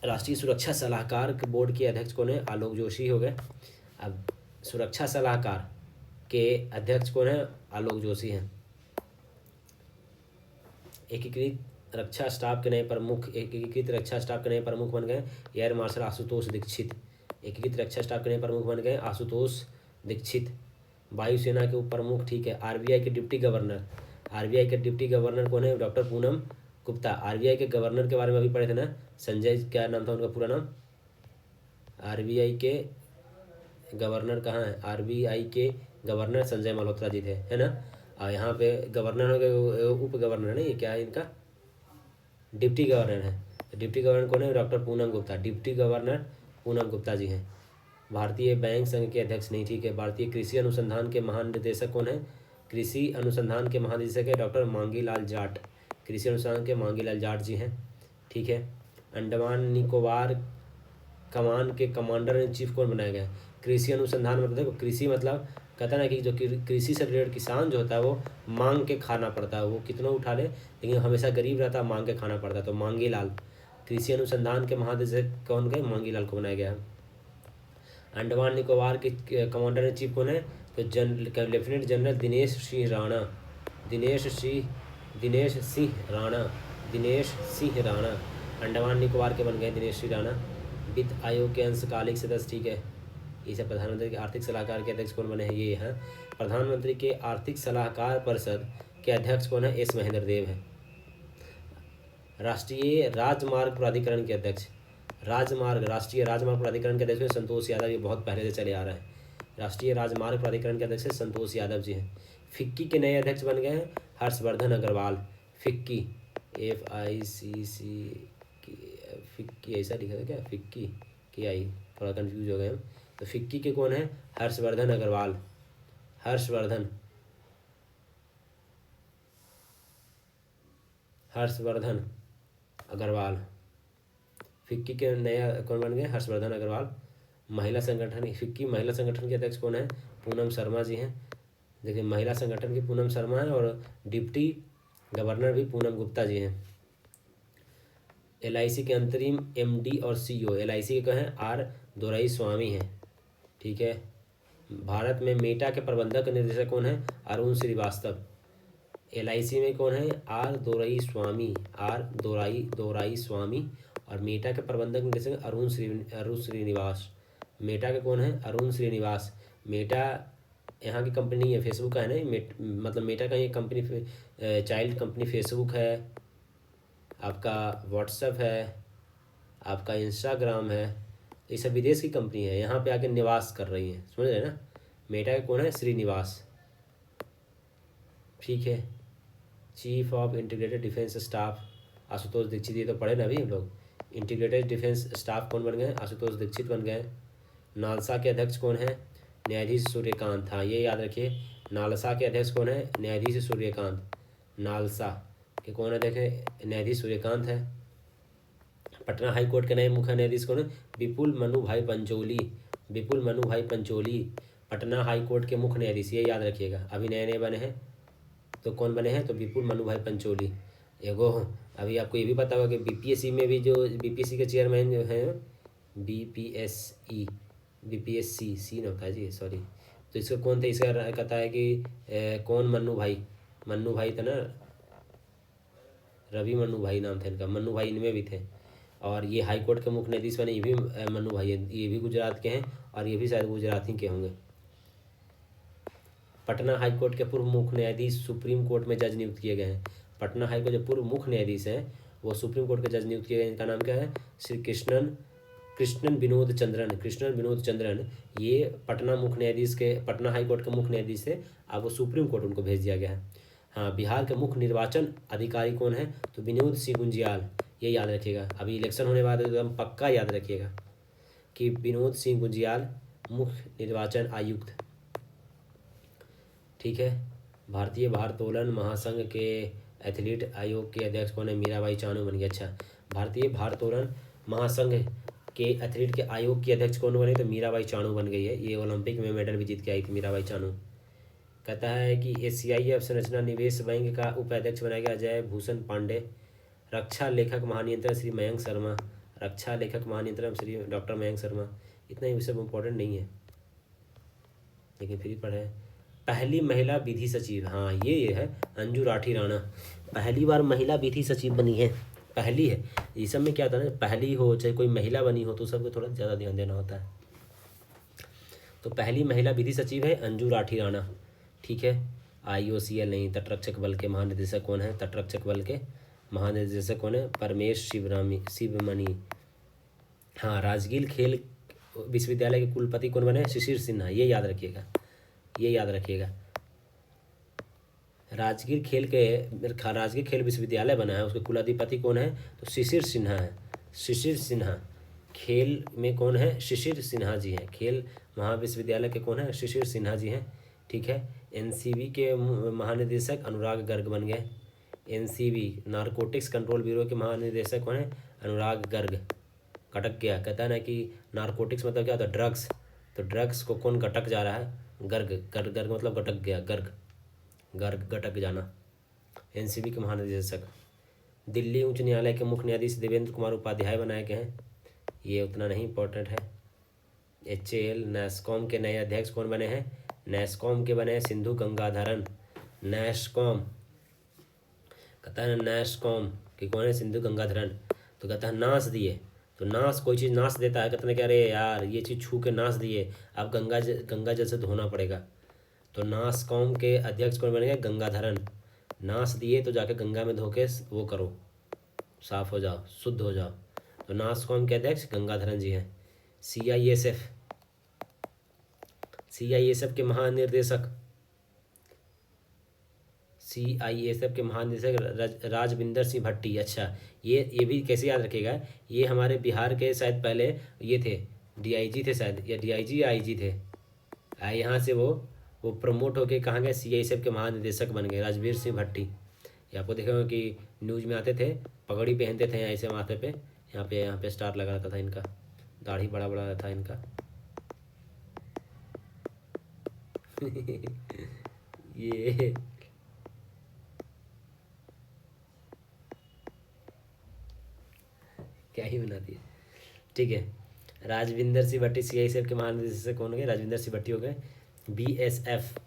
राष्ट्रीय सुरक्षा सलाहकार बोर्ड के अध्यक्ष कौन है? आलोक जोशी हो गए। अब सुरक्षा सलाहकार के अध्यक्ष कौन है? आलोक जोशी हैं। एकीकृत रक्षा स्टाफ के नए प्रमुख बन गए एयर मार्शल आशुतोष दीक्षित। एकीकृत रक्षा स्टाफ के नए प्रमुख बन गए आशुतोष दीक्षित। वायुसेना के उप प्रमुख, ठीक है। आरबीआई के डिप्टी गवर्नर, आरबीआई के डिप्टी गवर्नर कौन है? डॉक्टर पूनम गुप्ता। आरबीआई के गवर्नर के बारे में अभी पढ़े थे ना, संजय, क्या नाम था उनका पूरा नाम? आरबीआई के गवर्नर कहाँ है? आरबीआई के गवर्नर संजय मल्होत्रा जी थे, है ना। और यहाँ पे गवर्नर हो गए, उप गवर्नर नहीं, ये क्या है इनका? डिप्टी गवर्नर है। डिप्टी गवर्नर कौन है? Doctor Poonam Gupta. Deputy governor Poonam Gupta ji हैं। भारतीय बैंक संघ के अध्यक्ष नहीं, ठीक है। भारतीय कृषि अनुसंधान के महानिदेशक कौन है? कृषि अनुसंधान के महानिदेशक है डॉक्टर मांगी लाल जाट। कृषि अनुसंधान के मांगी लाल जाट जी हैं, ठीक है। अंडमान निकोबार कमान के कमांडर इन चीफ कौन बनाया गया? कृषि अनुसंधान मतलब देखो, कृषि मतलब कहता है ना कि जो कृषि से रिलेटेड किसान जो होता है वो मांग के खाना पड़ता है, वो कितना उठा ले लेकिन हमेशा गरीब रहता है, मांग के खाना पड़ता है। तो मांगी लाल, कृषि अनुसंधान के महानिदेशक कौन गए? मांगी लाल को बनाया गया है। अंडमान निकोबार के कमांडर इन चीफ कौन है? तो लेफ्टिनेंट जनरल दिनेश सिंह राणा। दिनेश सिंह राणा अंडमान निकोबार के बन गए दिनेश सिंह राणा। वित्त आयोग के अंशकालिक सदस्य, ठीक है। इसे प्रधानमंत्री के आर्थिक सलाहकार के अध्यक्ष कौन बने हैं? ये हैं प्रधानमंत्री के आर्थिक सलाहकार परिषद के अध्यक्ष कौन है? एस महेंद्र देव है। राष्ट्रीय राजमार्ग प्राधिकरण के अध्यक्ष, राष्ट्रीय राजमार्ग प्राधिकरण के अध्यक्ष संतोष यादव, ये बहुत पहले से चले आ रहा है। राष्ट्रीय राजमार्ग प्राधिकरण के अध्यक्ष संतोष यादव जी हैं। फिक्की के नए अध्यक्ष बन गए हैं Harshvardhan Agarwal. FICCI, FICC, FICCI ऐसा लिखा था क्या? फिक्की के आई, थोड़ा कंफ्यूज हो गए हम। तो फिक्की के कौन है? हर्षवर्धन अग्रवाल। हर्षवर्धन अग्रवाल। फिक्की के नया कौन बन गए? हर्षवर्धन अग्रवाल। महिला संगठन, फिक्की महिला संगठन के अध्यक्ष कौन है? पूनम शर्मा जी हैं। देखिए, महिला संगठन की पूनम शर्मा है और डिप्टी गवर्नर भी पूनम गुप्ता जी हैं। LIC के अंतरिम MD और CEO, LIC के कहें R दोराईस्वामी हैं, ठीक है। भारत में मेटा के प्रबंधक निर्देशक कौन है? अरुण श्रीवास्तव। LIC में कौन है? R दोराईस्वामी और मेटा के प्रबंधक निर्देशक अरुण श्रीनिवास। मेटा के कौन है? अरुण श्रीनिवास। मेटा यहाँ की कंपनी नहीं है, फेसबुक का है ना, मतलब मेटा का ये कंपनी, चाइल्ड कंपनी फेसबुक है, आपका व्हाट्सएप है, आपका इंस्टाग्राम है, ये सब विदेश की कंपनी है, यहाँ पे आके निवास कर रही है, समझ रहे ना। मेटा का कौन है? श्रीनिवास, ठीक है। Chief of integrated defence staff Ashutosh Dixit, ये तो पढ़े ना अभी हम लोग। इंटीग्रेटेड डिफेंस स्टाफ कौन बन गए? आशुतोष दीक्षित बन गए। नालसा के अध्यक्ष कौन है? न्यायाधीश सूर्यकांत। हाँ, ये याद रखिए, नालसा के अध्यक्ष कौन है? न्यायाधीश सूर्यकांत। नालसा के कौन अध्यक्ष है? न्यायाधीश सूर्यकांत है। पटना हाई कोर्ट के नए मुख्य न्यायाधीश कौन है? विपुल मनु भाई पंचोली पटना हाई कोर्ट के मुख्य न्यायाधीश, ये याद रखिएगा। अभी नए नए बने हैं, तो कौन बने हैं? तो विपुल मनु भाई पंचोली। एगो अभी आपको ये भी पता होगा कि BPSC में भी जो BPSC के चेयरमैन जो हैं, BPSC सी न होता है जी, सॉरी। तो इसका कौन थे? इसका कहता है कि कौन? मन्नू भाई था ना, रवि मन्नू भाई नाम था इनका, मन्नू भाई इनमें भी थे। और ये हाई कोर्ट के मुख्य न्यायाधीश बने, ये भी मन्नू भाई है, ये भी गुजरात के हैं और ये भी शायद गुजरात ही के होंगे। पटना हाई कोर्ट के पूर्व मुख्य न्यायाधीश सुप्रीम कोर्ट में जज नियुक्त किए गए हैं। पटना हाई कोर्ट जो पूर्व मुख्य न्यायाधीश हैं वो सुप्रीम कोर्ट के जज नियुक्त किए गए। इनका नाम क्या है? श्री कृष्णन विनोद चंद्रन। ये पटना हाई कोर्ट के मुख्य न्यायाधीश थे, अब वो सुप्रीम कोर्ट उनको भेज दिया गया है। हाँ, बिहार के मुख्य निर्वाचन अधिकारी कौन है? तो विनोद सिंह गुंजियाल, ये याद रखिएगा। अभी इलेक्शन होने वाला है तो एकदम पक्का याद रखिएगा कि विनोद सिंह गुंजियाल मुख्य निर्वाचन आयुक्त, ठीक है। भारतीय भारोत्तोलन महासंघ के एथलीट आयोग के अध्यक्ष कौन है? मीराबाई चानू बन गई। अच्छा, भारतीय भारोत्तोलन महासंघ के एथलीट के आयोग की अध्यक्ष कौन बने? तो मीराबाई चानू बन गई है। ये ओलंपिक में मेडल भी जीत के आई थी मीराबाई चानू। कहता है कि एशियाई अवसंरचना निवेश बैंक का उपाध्यक्ष बनाया गया अजय भूषण पांडे। रक्षा लेखक महानियंत्रक श्री मयंक शर्मा, श्री डॉक्टर मयंक शर्मा। इतना ही सब इम्पोर्टेंट नहीं है, लेकिन फिर पढ़े। पहली महिला विधि सचिव, हाँ ये है अंजू राठी राणा, पहली बार महिला विधि सचिव बनी है, पहली है। ये सब में क्या होता है ना, पहली हो चाहे कोई महिला बनी हो तो सबको थोड़ा ज़्यादा ध्यान देना होता है। तो पहली महिला विधि सचिव है अंजू राठी राणा, ठीक है। IOCL नहीं, तटरक्षक बल के महानिदेशक कौन है? तटरक्षक बल के महानिदेशक कौन है? परमेश शिवमणि। हाँ, राजगीर खेल विश्वविद्यालय के कुलपति कौन बने? शिशिर सिन्हा, ये याद रखिएगा, ये याद रखिएगा। राजगीर खेल विश्वविद्यालय बना है, उसके कुलाधिपति कौन है? तो शिशिर सिन्हा है, शिशिर सिन्हा। खेल में कौन है? शिशिर सिन्हा जी हैं। खेल महाविश्वविद्यालय के कौन है? शिशिर सिन्हा जी हैं, ठीक है। NCB के महानिदेशक अनुराग गर्ग बन गए। NCB नारकोटिक्स कंट्रोल ब्यूरो के महानिदेशक कौन है? अनुराग गर्ग। गटक गया, कहता है ना कि नारकोटिक्स मतलब क्या होता है? ड्रग्स। तो ड्रग्स को कौन गटक जा रहा है? गर्ग। गर्ग मतलब गटक गया, गर्ग, गर्ग गटक जाना। NCB के महानिदेशक। दिल्ली उच्च न्यायालय के मुख्य न्यायाधीश देवेंद्र कुमार उपाध्याय बनाए गए हैं, ये उतना नहीं इंपॉर्टेंट है। HAL नैस्कॉम के नए अध्यक्ष कौन बने हैं? नैस्कॉम के बने हैं सिंधु गंगाधरन। नैस्कॉम, कहता है नैस्कॉम कि कौन है? सिंधु गंगाधरन। तो कहता है नाश दिए, तो नाश कोई चीज़ नाश देता है, कहते हैं कि अरे यार ये चीज़ छू के नाश दिए, अब गंगा जल से धोना पड़ेगा। तो नास्कॉम के अध्यक्ष कौन बने गए? गंगाधरन। नाश दिए तो जाके गंगा में धो के वो करो, साफ हो जाओ, शुद्ध हो जाओ। तो नास्कॉम के अध्यक्ष गंगाधरन जी हैं। CISF के महानिर्देशक, CISF के महानिदेशक राजविंदर सिंह भट्टी। अच्छा, ये भी कैसे याद रखेगा? ये हमारे बिहार के शायद पहले ये थे DIG थे शायद, या DIG या IG थे। यहाँ से वो प्रमोट होके कहाँ गए? CISF के महानिदेशक बन गए, राजवीर सिंह भट्टी। ये आपको देखा होगा कि न्यूज़ में आते थे, पगड़ी पहनते थे ऐसे माथे पे, यहाँ पे स्टार लगा रहता था इनका, दाढ़ी बड़ा बड़ा था इनका। ये क्या ही बना दिया, ठीक है। राजविंदर सिंह भट्टी CISF के महानिदेशक कौन हो गए? राजविंदर सिंह भट्टी हो गए। BSF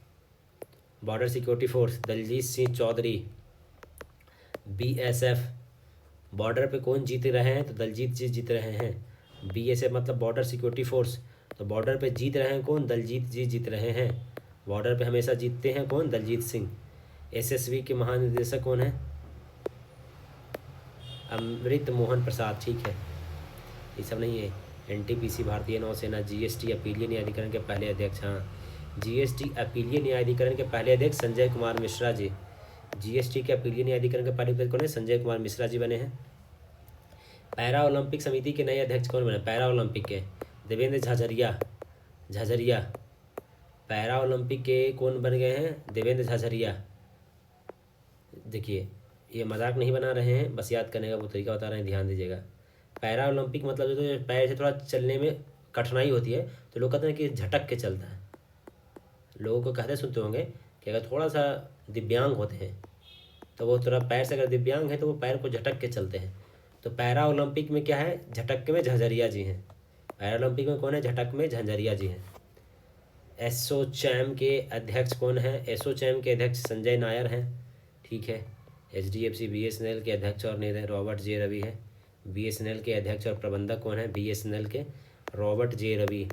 border security force Daljit Singh Chaudhary. BSF border पे कौन जीत रहे हैं? तो दलजीत जी जीत रहे हैं। BSF मतलब बॉर्डर सिक्योरिटी फोर्स, तो बॉर्डर पे जीत रहे हैं कौन? दलजीत जी जीत रहे हैं। बॉर्डर पे हमेशा जीतते हैं कौन? दलजीत सिंह। SSB के महानिदेशक कौन है? अमृत मोहन प्रसाद, ठीक है। ये सब नहीं है। NTPC भारतीय नौसेना। GST अपीलीय न्यायाधिकरण के पहले अध्यक्ष, हाँ, GST अपीलीय न्यायाधिकरण के पहले अध्यक्ष संजय कुमार मिश्रा जी। GST के अपीलीय न्यायाधिकरण के पहले अध्यक्ष कौन है? संजय कुमार मिश्रा जी बने हैं। पैरा ओलंपिक समिति के नए अध्यक्ष कौन बने? पैरा ओलंपिक के देवेंद्र झाझरिया। पैरा ओलंपिक के कौन बन गए हैं? देवेंद्र झाझरिया। देखिए, ये मजाक नहीं बना रहे हैं, बस याद करने का वो तरीका बता रहे हैं, ध्यान दीजिएगा। पैरा ओलंपिक मतलब जो पैर से थोड़ा चलने में कठिनाई होती है, तो लोग कहते हैं कि झटक के चलता है। लोगों को कहते सुनते होंगे कि अगर थोड़ा सा दिव्यांग होते हैं तो वो थोड़ा पैर से, अगर दिव्यांग है तो वो पैर को झटक के चलते हैं। तो पैरा ओलंपिक में क्या है? झटक में झाझरिया जी हैं। पैरा ओलंपिक में कौन है? झटक में झाझरिया जी हैं। एसोचैम के अध्यक्ष कौन है? एसोचैम के अध्यक्ष संजय नायर हैं, ठीक है। HDFC BSNL के अध्यक्ष और नेता रॉबर्ट जे रवि है। BSNL के अध्यक्ष और प्रबंधक कौन है? BSNL के रॉबर्ट जे रवि।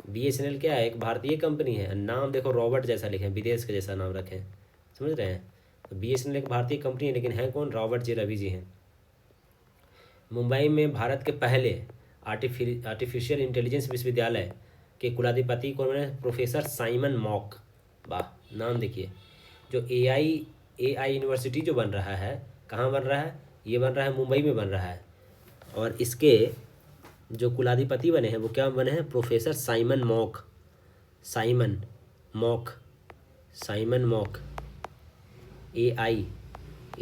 BSNL क्या है? एक भारतीय कंपनी है, नाम देखो रॉबर्ट जैसा लिखें, विदेश के जैसा नाम रखें, समझ रहे हैं। तो BSNL एक भारतीय कंपनी है, लेकिन है कौन? रॉबर्ट जे रवि जी हैं। मुंबई में भारत के पहले आर्टिफिशियल इंटेलिजेंस विश्वविद्यालय के कुलाधिपति कौन बने? Professor Simon mock. वाह, नाम देखिए। जो AI यूनिवर्सिटी जो बन रहा है, कहाँ बन रहा है? ये बन रहा है मुंबई में बन रहा है, और इसके जो कुलाधिपति बने हैं वो क्या बने हैं? Professor Simon mock. AI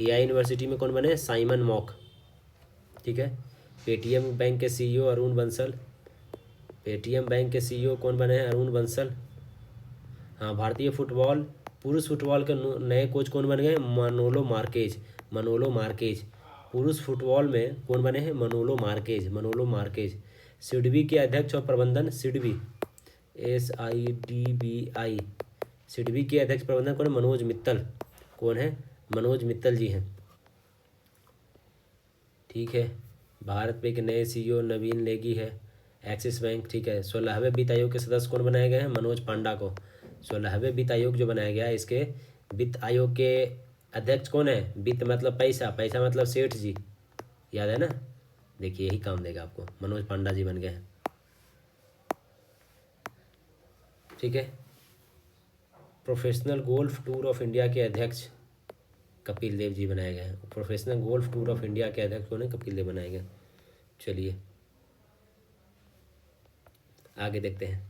university में कौन बने हैं? साइमन मॉक, ठीक है। पेटीएम बैंक के CEO Arun Bansal. Paytm bank के CEO कौन बने हैं? अरुण बंसल। हाँ, भारतीय फुटबॉल, पुरुष फुटबॉल के नए कोच कौन बन गए? मनोलो मार्केज। पुरुष फुटबॉल में कौन बने हैं? मनोलो मार्केज। सिडबी के अध्यक्ष और प्रबंधन, SIDBI सिडबी के अध्यक्ष प्रबंधन कौन है? मनोज मित्तल। कौन है? मनोज मित्तल जी हैं, ठीक है। भारत पे एक नए CEO नवीन नेगी है। एक्सिस बैंक, ठीक है। 16वें वित्त आयोग के सदस्य कौन बनाए गए हैं? मनोज पांडा को। 16वें वित्त आयोग जो बनाया गया है, इसके वित्त आयोग के अध्यक्ष कौन है? वित्त मतलब पैसा, पैसा मतलब सेठ जी, याद है ना? देखिए यही काम देगा आपको, मनोज पांडा जी बन गए हैं, ठीक है। Professional golf tour of India के अध्यक्ष कपिल देव जी बनाए गए हैं। Professional golf tour of India के अध्यक्ष कौन है? कपिल देव बनाए गए। चलिए आगे देखते हैं।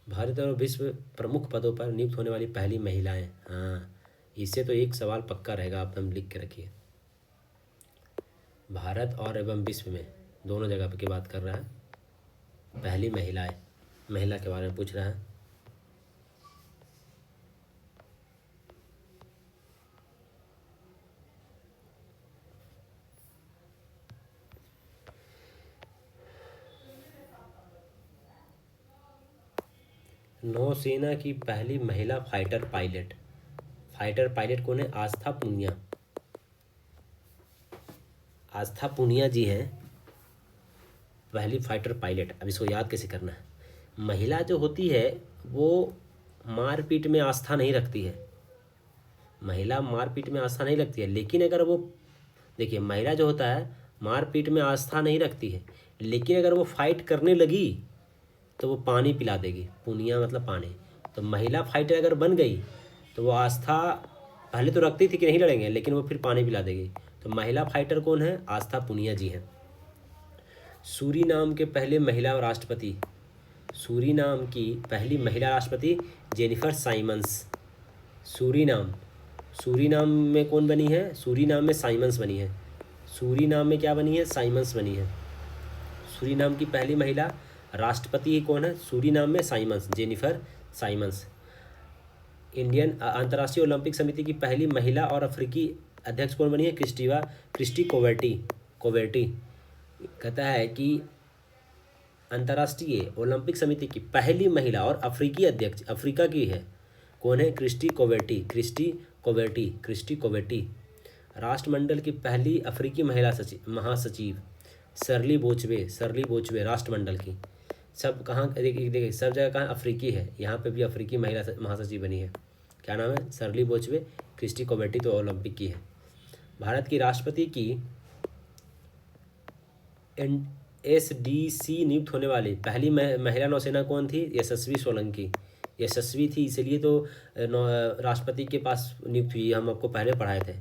भारत और विश्व प्रमुख पदों पर नियुक्त होने वाली पहली महिलाएं। हाँ, इससे तो एक सवाल पक्का रहेगा, आप हम लिख के रखिए। भारत और एवं विश्व में दोनों जगह की बात कर रहा है। पहली महिलाएं, महिला के बारे में पूछ रहा है। नौसेना की पहली महिला फाइटर पायलट, फाइटर पायलट कौन है? आस्था पूनिया। आस्था पूनिया जी हैं पहली फाइटर पायलट। अब इसको याद कैसे करना है? महिला जो होती है वो मारपीट में आस्था नहीं रखती है, महिला मारपीट में आस्था नहीं रखती है। लेकिन अगर वो, देखिए महिला जो होता है मारपीट में आस्था नहीं रखती है, लेकिन अगर वो फाइट करने लगी तो वो पानी पिला देगी। पुनिया मतलब पानी। तो महिला फाइटर अगर बन गई तो वो आस्था पहले तो रखती थी कि नहीं लड़ेंगे, लेकिन वो फिर पानी पिला देगी। तो महिला फाइटर कौन है? आस्था पुनिया जी हैं। सूरीनाम के पहले महिला राष्ट्रपति, सूरीनाम की पहली महिला राष्ट्रपति जेनिफर साइमंस। सूरीनाम, सूरीनाम में कौन बनी है? सूरीनाम में साइमंस बनी है। सूरीनाम में क्या बनी है? साइमंस बनी है। सूरीनाम की पहली महिला राष्ट्रपति कौन है? सूरीनाम में साइमंस, जेनिफर साइमंस। इंडियन अंतर्राष्ट्रीय ओलंपिक समिति की पहली महिला और अफ्रीकी अध्यक्ष कौन बनी है? क्रिस्टी कोवर्टी। कोवर्टी कहता है कि अंतर्राष्ट्रीय ओलंपिक समिति की पहली महिला और अफ्रीकी अध्यक्ष अफ्रीका की है, कौन है? क्रिस्टी कोवर्टी। क्रिस्टी कोवर्टी। राष्ट्रमंडल की पहली अफ्रीकी महिला महासचिव सरली बोचवे राष्ट्रमंडल की। सब कहाँ, देखिए सब जगह कहाँ अफ्रीकी है, यहाँ पे भी अफ्रीकी महिला महासचिव बनी है। क्या नाम है? सरली बोचवे। क्रिस्टी कोवर्टी तो ओलंपिक की है। भारत की राष्ट्रपति की SDC नियुक्त होने वाली पहली महिला नौसेना कौन थी? यशस्वी सोलंकी। यशस्वी थी इसलिए तो राष्ट्रपति के पास नियुक्त हुई, हम आपको पहले पढ़ाए थे।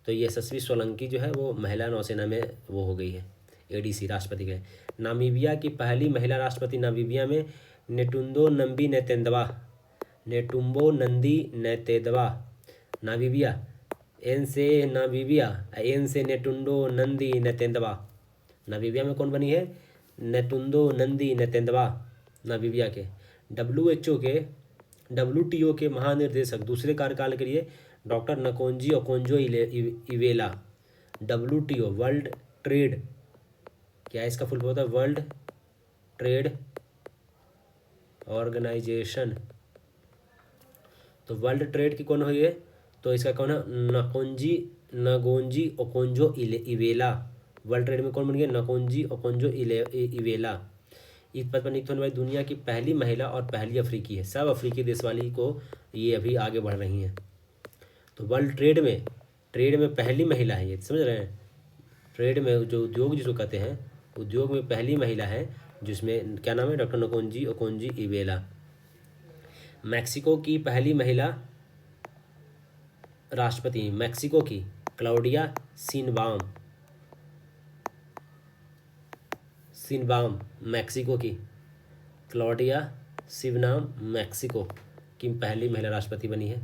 तो यशस्वी सोलंकी जो है वो महिला नौसेना में वो हो गई है, ADC राष्ट्रपति के। नामीबिया की पहली महिला राष्ट्रपति, नामीबिया में Netumbo Nandi Ndaitwah. Netumbo Nandi Ndaitwah. Namibia, N से नामीबिया, एन से नेटुंडो नंदी नेतेंदवा। नामीबिया में कौन बनी है? नेटुंदो नंदी नेतेंदवा, नामीबिया के। WTO के महानिर्देशक दूसरे कार्यकाल के लिए doctor Ngozi Okonjo Iweala. WTO world trade, क्या है इसका फुल फॉर्म होता है? World trade organization. तो वर्ल्ड ट्रेड की कौन हुई है? तो इसका कौन है? Ngozi Okonjo Iweala. World trade में कौन बन गया? नकोंजी ओकोंजो इवेला। इस पद पर नियुक्त होने वाली दुनिया की पहली महिला और पहली अफ्रीकी है। सब अफ्रीकी देश वाली को ये अभी आगे बढ़ रही हैं। तो वर्ल्ड ट्रेड में पहली महिला है ये, समझ रहे हैं? ट्रेड में जो उद्योग जिसको कहते हैं, उद्योग में पहली महिला है, जिसमें क्या नाम है? Doctor Ngozi Okonjo Iweala. Mexico की पहली महिला राष्ट्रपति, मैक्सिको की क्लाउडिया सिनबाम। मैक्सिको की क्लाउडिया सिनबाम मैक्सिको की पहली महिला राष्ट्रपति बनी है।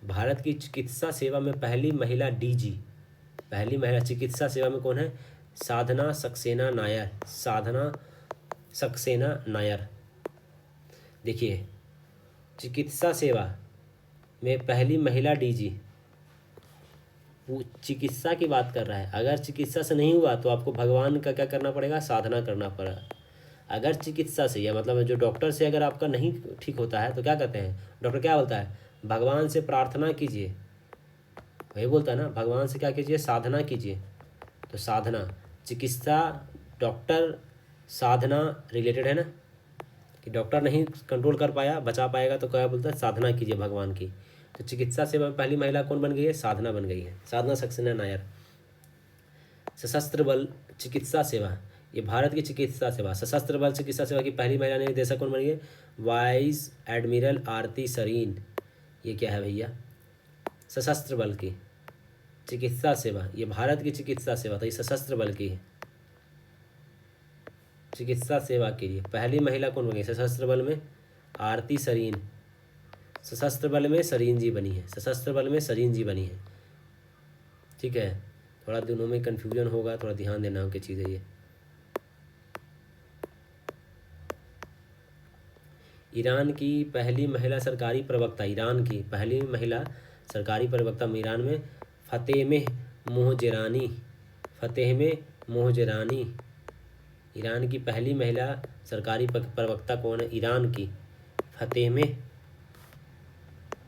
भारत की चिकित्सा सेवा में पहली महिला DG, पहली महिला चिकित्सा सेवा में कौन है? साधना सक्सेना नायर। साधना सक्सेना नायर। देखिए चिकित्सा सेवा में पहली महिला DG, वो चिकित्सा की बात कर रहा है। अगर चिकित्सा से नहीं हुआ तो आपको भगवान का क्या करना पड़ेगा? साधना करना पड़ेगा। अगर चिकित्सा से, या मतलब जो डॉक्टर से अगर आपका नहीं ठीक होता है तो क्या कहते हैं? डॉक्टर क्या बोलता है? भगवान से प्रार्थना कीजिए, वही बोलता है ना, भगवान से क्या कीजिए? साधना कीजिए। तो साधना, चिकित्सा, डॉक्टर साधना रिलेटेड है ना, कि डॉक्टर नहीं कंट्रोल कर पाया, बचा पाएगा, तो क्या बोलता है, साधना कीजिए भगवान की। तो चिकित्सा सेवा में पहली महिला कौन बन गई है, साधना बन गई है, साधना सक्सेना नायर। सशस्त्र बल चिकित्सा सेवा, ये भारत की चिकित्सा सेवा, सशस्त्र बल चिकित्सा सेवा की पहली महिला निदेशक कौन बनी है, वाइस एडमिरल आरती सरीन। ये क्या है भैया, सशस्त्र बल की चिकित्सा सेवा, ये भारत की चिकित्सा सेवा, तो ये सशस्त्र बल की है चिकित्सा सेवा के लिए पहली महिला कौन बनी, सशस्त्र बल में आरती सरीन। सशस्त्र बल में सरीन जी बनी है, सशस्त्र बल में सरीन जी बनी है। ठीक है, थोड़ा दोनों में कन्फ्यूजन होगा, थोड़ा ध्यान देना हो क्या चीज़ है ये। ईरान की पहली महिला सरकारी प्रवक्ता, ईरान की पहली महिला सरकारी प्रवक्ता ईरान में Fatima Mohajerani, Fatima Mohajerani. Iran की पहली महिला सरकारी प्रवक्ता कौन है, ईरान की फ़ातेमा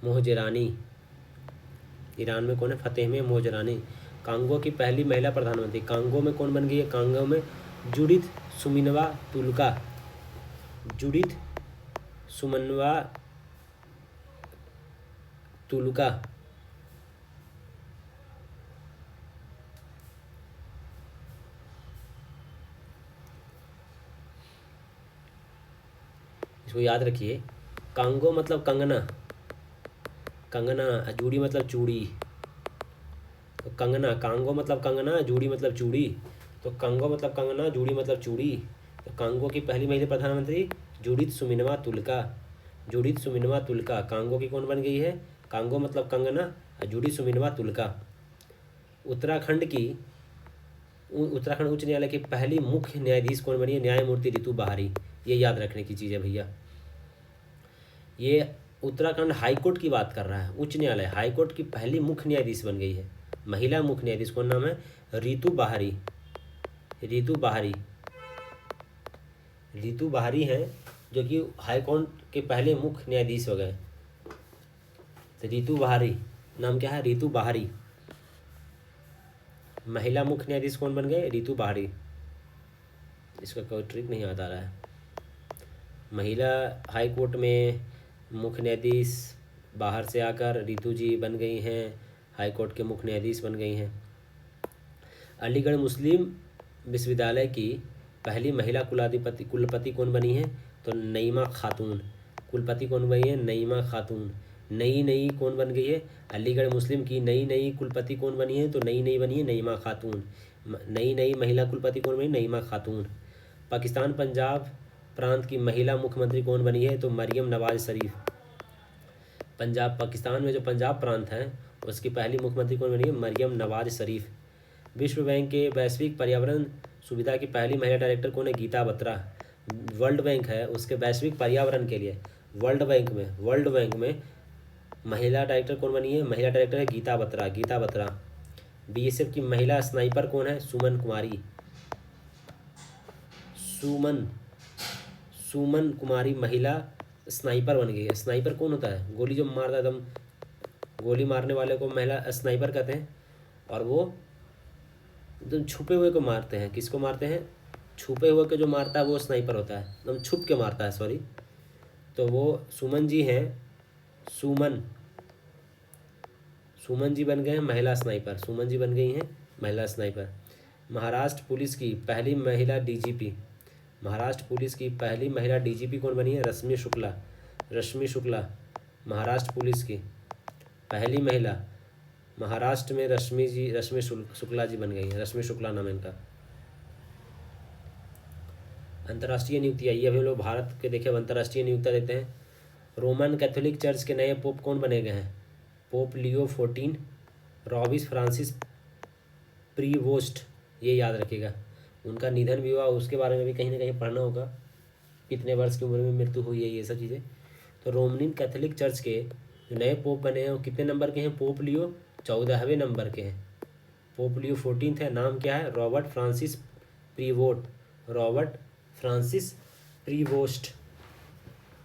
मोहजेरानी। ईरान में कौन है, फ़ातेमा मोहजेरानी। कांगो की पहली महिला प्रधानमंत्री, कांगो में कौन बन गई है, कांगो में जुडिथ सुमिनवा तुलका, जुडिथ सुमनवा तुलका। इसको याद रखिए, कांगो मतलब कंगना, कंगना, जूड़ी मतलब चूड़ी, तो कंगना, कांगो मतलब कंगना, जूड़ी मतलब चूड़ी, तो कांगो मतलब कंगना, जूड़ी मतलब चूड़ी। तो कांगो की पहली महिला प्रधानमंत्री जुडिथ सुमिनवा तुलका, जुडिथ सुमिनवा तुलका कांगो की कौन बन गई है, कांगो मतलब कंगना और जुडिथ सुमिनवा तुलका। उत्तराखंड की उत्तराखंड उच्च न्यायालय की पहली मुख्य न्यायाधीश कौन बनी है, न्यायमूर्ति रितु बहारी। ये याद रखने की चीज़ है भैया। ये उत्तराखंड हाईकोर्ट की बात कर रहा है, उच्च न्यायालय हाईकोर्ट की पहली मुख्य न्यायाधीश बन गई है, महिला मुख्य न्यायाधीश। कौन नाम है, रितु बहारी, रितु बहारी, रितु बहारी हैं, जो कि हाईकोर्ट के पहले मुख्य न्यायाधीश हो गए। तो रितु बहारी, नाम क्या है, रितु बहारी। महिला मुख्य न्यायाधीश कौन बन गए, रितु बहारी। इसका कोई ट्रिक नहीं याद आ रहा है। महिला हाई कोर्ट में मुख्य न्यायाधीश बाहर से आकर रितु जी बन गई हैं, हाई कोर्ट के मुख्य न्यायाधीश बन गई हैं। अलीगढ़ मुस्लिम विश्वविद्यालय की पहली महिला कुलपति कौन बनी है, तो नईमा खातून। कुलपति कौन बनी है, नईमा खातून। नई कौन बन गई है, अलीगढ़ मुस्लिम की नई कुलपति कौन बनी है, तो नई बनी है नईमा खातून। नई महिला कुलपति कौन बनी, नईमा खातून। पाकिस्तान पंजाब प्रांत की महिला मुख्यमंत्री कौन बनी है, तो मरियम नवाज शरीफ। पंजाब, पाकिस्तान में जो पंजाब प्रांत है उसकी पहली मुख्यमंत्री कौन बनी है, मरियम नवाज शरीफ। विश्व बैंक के वैश्विक पर्यावरण सुविधा की पहली महिला डायरेक्टर कौन है, गीता बत्रा। वर्ल्ड बैंक है, उसके वैश्विक पर्यावरण के लिए वर्ल्ड बैंक में महिला डायरेक्टर कौन बनी है, महिला डायरेक्टर है गीता बत्रा, गीता बत्रा। बीएसएफ की महिला स्नाइपर कौन है, सुमन कुमारी, सुमन कुमारी महिला स्नाइपर बन गई है। स्नाइपर कौन होता है, गोली जो मारता है एकदम, गोली मारने वाले को महिला स्नाइपर कहते हैं। और वो एकदम छुपे हुए को मारते हैं, किसको मारते हैं, छुपे हुए को जो मारता है वो स्नाइपर होता है, एकदम छुप के मारता है, सॉरी। तो वो सुमन जी हैं, सुमन जी बन गए हैं महिला स्नाइपर, सुमन जी बन गई हैं महिला स्नाइपर। महाराष्ट्र पुलिस की पहली महिला डीजीपी, महाराष्ट्र पुलिस की पहली महिला डीजीपी कौन बनी है, रश्मि शुक्ला, रश्मि शुक्ला। महाराष्ट्र पुलिस की पहली महिला, महाराष्ट्र में रश्मि शुक्ला जी बन गई हैं, रश्मि शुक्ला नाम है इनका। अंतर्राष्ट्रीय नियुक्तियाँ, ये अभी हम लोग भारत के देखे अंतर्राष्ट्रीय नियुक्तियाँ देते हैं। रोमन कैथोलिक चर्च के नए पोप कौन बने गए हैं, पोप लियो 14, रॉबिस फ्रांसिस प्रीवोस्ट। ये याद रखिएगा। उनका निधन भी हुआ, उसके बारे में भी कहीं ना कहीं पढ़ना होगा, कितने वर्ष की उम्र में मृत्यु हुई है, ये सब चीज़ें। तो रोमन कैथोलिक चर्च के जो नए पोप बने हैं वो कितने नंबर के हैं, पोप लियो 14वें नंबर के हैं। पोप लियो 14 है, नाम क्या है, Robert Francis Prevost, Robert Francis Prevost,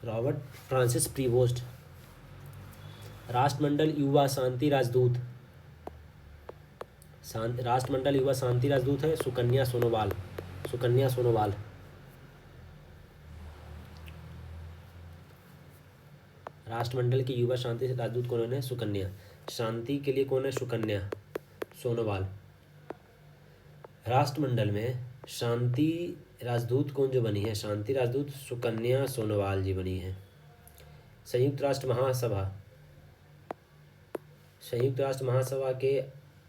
Robert Francis Prevost. राष्ट्रमंडल युवा शांति राजदूत, राष्ट्रमंडल युवा शांति राजदूत है सुकन्या सोनोवाल, सुकन्या सोनोवाल। राष्ट्रमंडल की युवा शांति राजदूत कौन है? सुकन्या। शांति के लिए कौन है? सुकन्या सोनोवाल। राष्ट्रमंडल में शांति राजदूत कौन जो बनी है? शांति राजदूत सुकन्या सोनोवाल जी बनी है। संयुक्त राष्ट्र महासभा, संयुक्त राष्ट्र महासभा के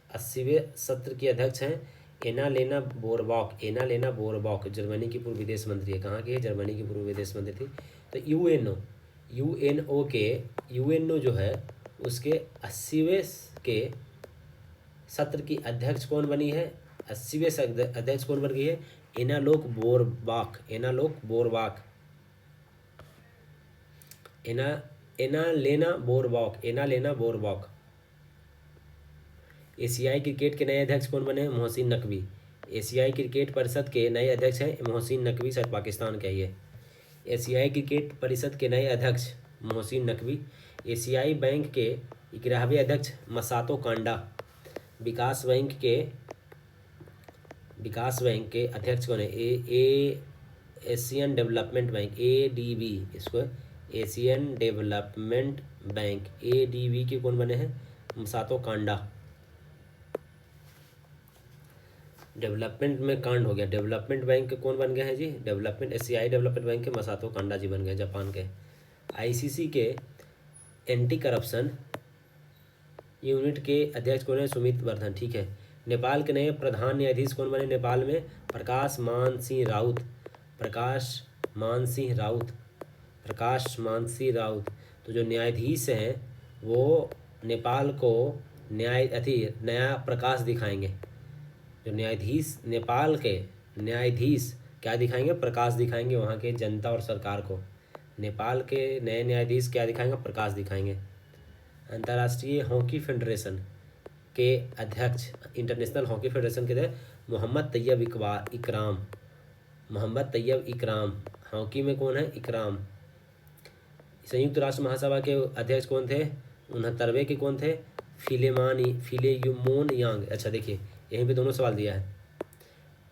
80वें सत्र की अध्यक्ष हैं एनालेना बोरबॉक। एनालेना बोरबॉक जर्मनी की पूर्व विदेश मंत्री है। कहाँ की है? जर्मनी की पूर्व विदेश मंत्री थी। तो यूएनओ जो है उसके 80वें के सत्र की अध्यक्ष कौन बनी है? 80वें अध्यक्ष कौन बन गई है? एनालोक बोरबॉक। एनालोक बोरबॉक, एनालेना बोरबॉक, एनालेना बोरबॉक। एशियाई क्रिकेट के नए अध्यक्ष कौन बने? मोहसिन नकवी। एशियाई क्रिकेट परिषद के नए अध्यक्ष हैं मोहसिन नकवी, शायद पाकिस्तान का ही है। एशियाई क्रिकेट परिषद के नए अध्यक्ष मोहसिन नकवी। एशियाई बैंक के 11वें अध्यक्ष मसातो कांडा। विकास बैंक के अध्यक्ष कौन है? एशियन डेवलपमेंट बैंक, एडीबी, इसको एशियन डेवलपमेंट बैंक, एडीबी के कौन बने हैं? मसातो कांडा। डेवलपमेंट में कांड हो गया। डेवलपमेंट बैंक के कौन बन गए हैं जी? डेवलपमेंट, एशियाई डेवलपमेंट बैंक के मसातो कांडा जी बन गए, जापान के। आईसीसी के एंटी करप्शन यूनिट के अध्यक्ष कौन है? सुमित वर्धन, ठीक है। नेपाल के नए प्रधान न्यायाधीश कौन बने नेपाल में? प्रकाश मान सिंह राउत। प्रकाश मान सिंह राउत। तो जो न्यायाधीश हैं वो नेपाल को नया प्रकाश दिखाएंगे। जो न्यायाधीश, नेपाल के न्यायाधीश क्या दिखाएंगे? प्रकाश दिखाएंगे वहाँ के जनता और सरकार को। नेपाल के नए न्यायाधीश क्या दिखाएंगे? प्रकाश दिखाएंगे। अंतर्राष्ट्रीय हॉकी फेडरेशन के अध्यक्ष, इंटरनेशनल हॉकी फेडरेशन के अध्यक्ष मोहम्मद तैयब इकराम। मोहम्मद तैयब इकराम, हॉकी में कौन है? इकराम। संयुक्त राष्ट्र महासभा के अध्यक्ष कौन थे? 69वें के कौन थे? फिलेमोन यांग। अच्छा देखिए, यहीं पे दोनों सवाल दिया है।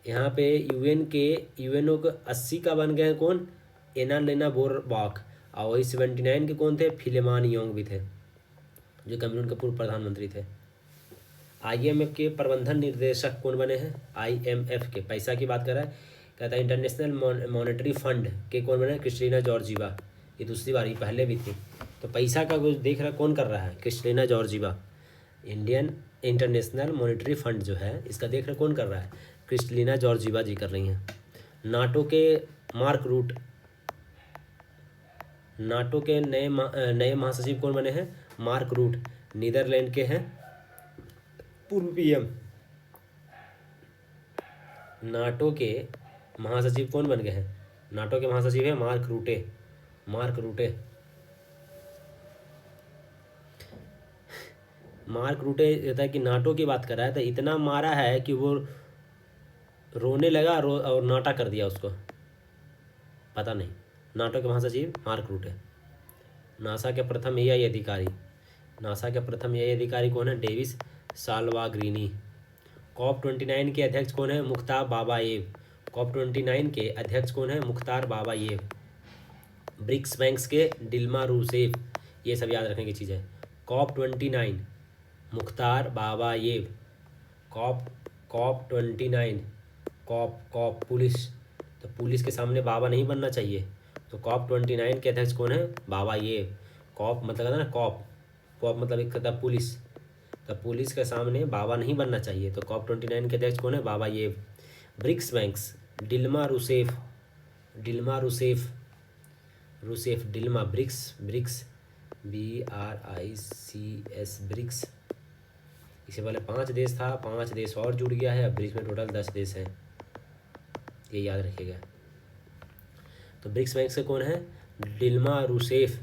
यहाँ पे यूएनओ के 80 का बन गए कौन? एनालेना बोरबॉक। और वही 79 के कौन थे? फिलेमान योंग भी थे, जो कैमरून के पूर्व प्रधानमंत्री थे। आईएमएफ के प्रबंधन निर्देशक कौन बने हैं? आईएमएफ के, पैसा की बात कर रहा है, कहता है इंटरनेशनल मॉनेटरी फंड के कौन बने? Kristina Georgieva. ये दूसरी बार, ये पहले भी थी। तो पैसा का कुछ देख रहा कौन कर रहा है? Kristina Georgieva. International monetary fund जो है इसका देख रहे कौन कर रहा है? क्रिस्टलिना जॉर्जिवा जी कर रही हैं। नाटो के नए महासचिव कौन बने हैं? मार्क रूट, नीदरलैंड के हैं, पूर्व पीएम। नाटो के महासचिव कौन बन गए हैं? नाटो के महासचिव है मार्क रूटे। मार्क रूटे कहता है कि नाटो की बात कर रहा है, तो इतना मारा है कि वो रोने लगा और नाटा कर दिया उसको, पता नहीं। नाटो के महासचिव मार्क रूटे। नासा के प्रथम एआई अधिकारी कौन है? डेविस साल्वाग्रिनी। COP29 के अध्यक्ष कौन है? Mukhtar Babayev. COP29 के अध्यक्ष कौन है? Mukhtar Babayev. ब्रिक्स बैंक्स के डिल्मा रूसेफ। ये सब याद रखने की चीज़ है। COP29 Mukhtar Babayev. COP29 COP police, तो पुलिस के सामने बाबा नहीं बनना चाहिए। तो COP29 के अध्यक्ष कौन है? बाबाएव। कॉप मतलब ना कॉप मतलब एक कहता पुलिस, तो पुलिस के सामने बाबा नहीं बनना चाहिए। तो COP29 के अध्यक्ष कौन है? Babayev. BRICS banks Dilma Rousseff. BRICS BRICS. इससे पहले 5 देश था, 5 देश और जुड़ गया है, अब ब्रिक्स में टोटल 10 देश हैं, ये याद रखिएगा। तो ब्रिक्स बैंक से कौन है? Dilma Rousseff.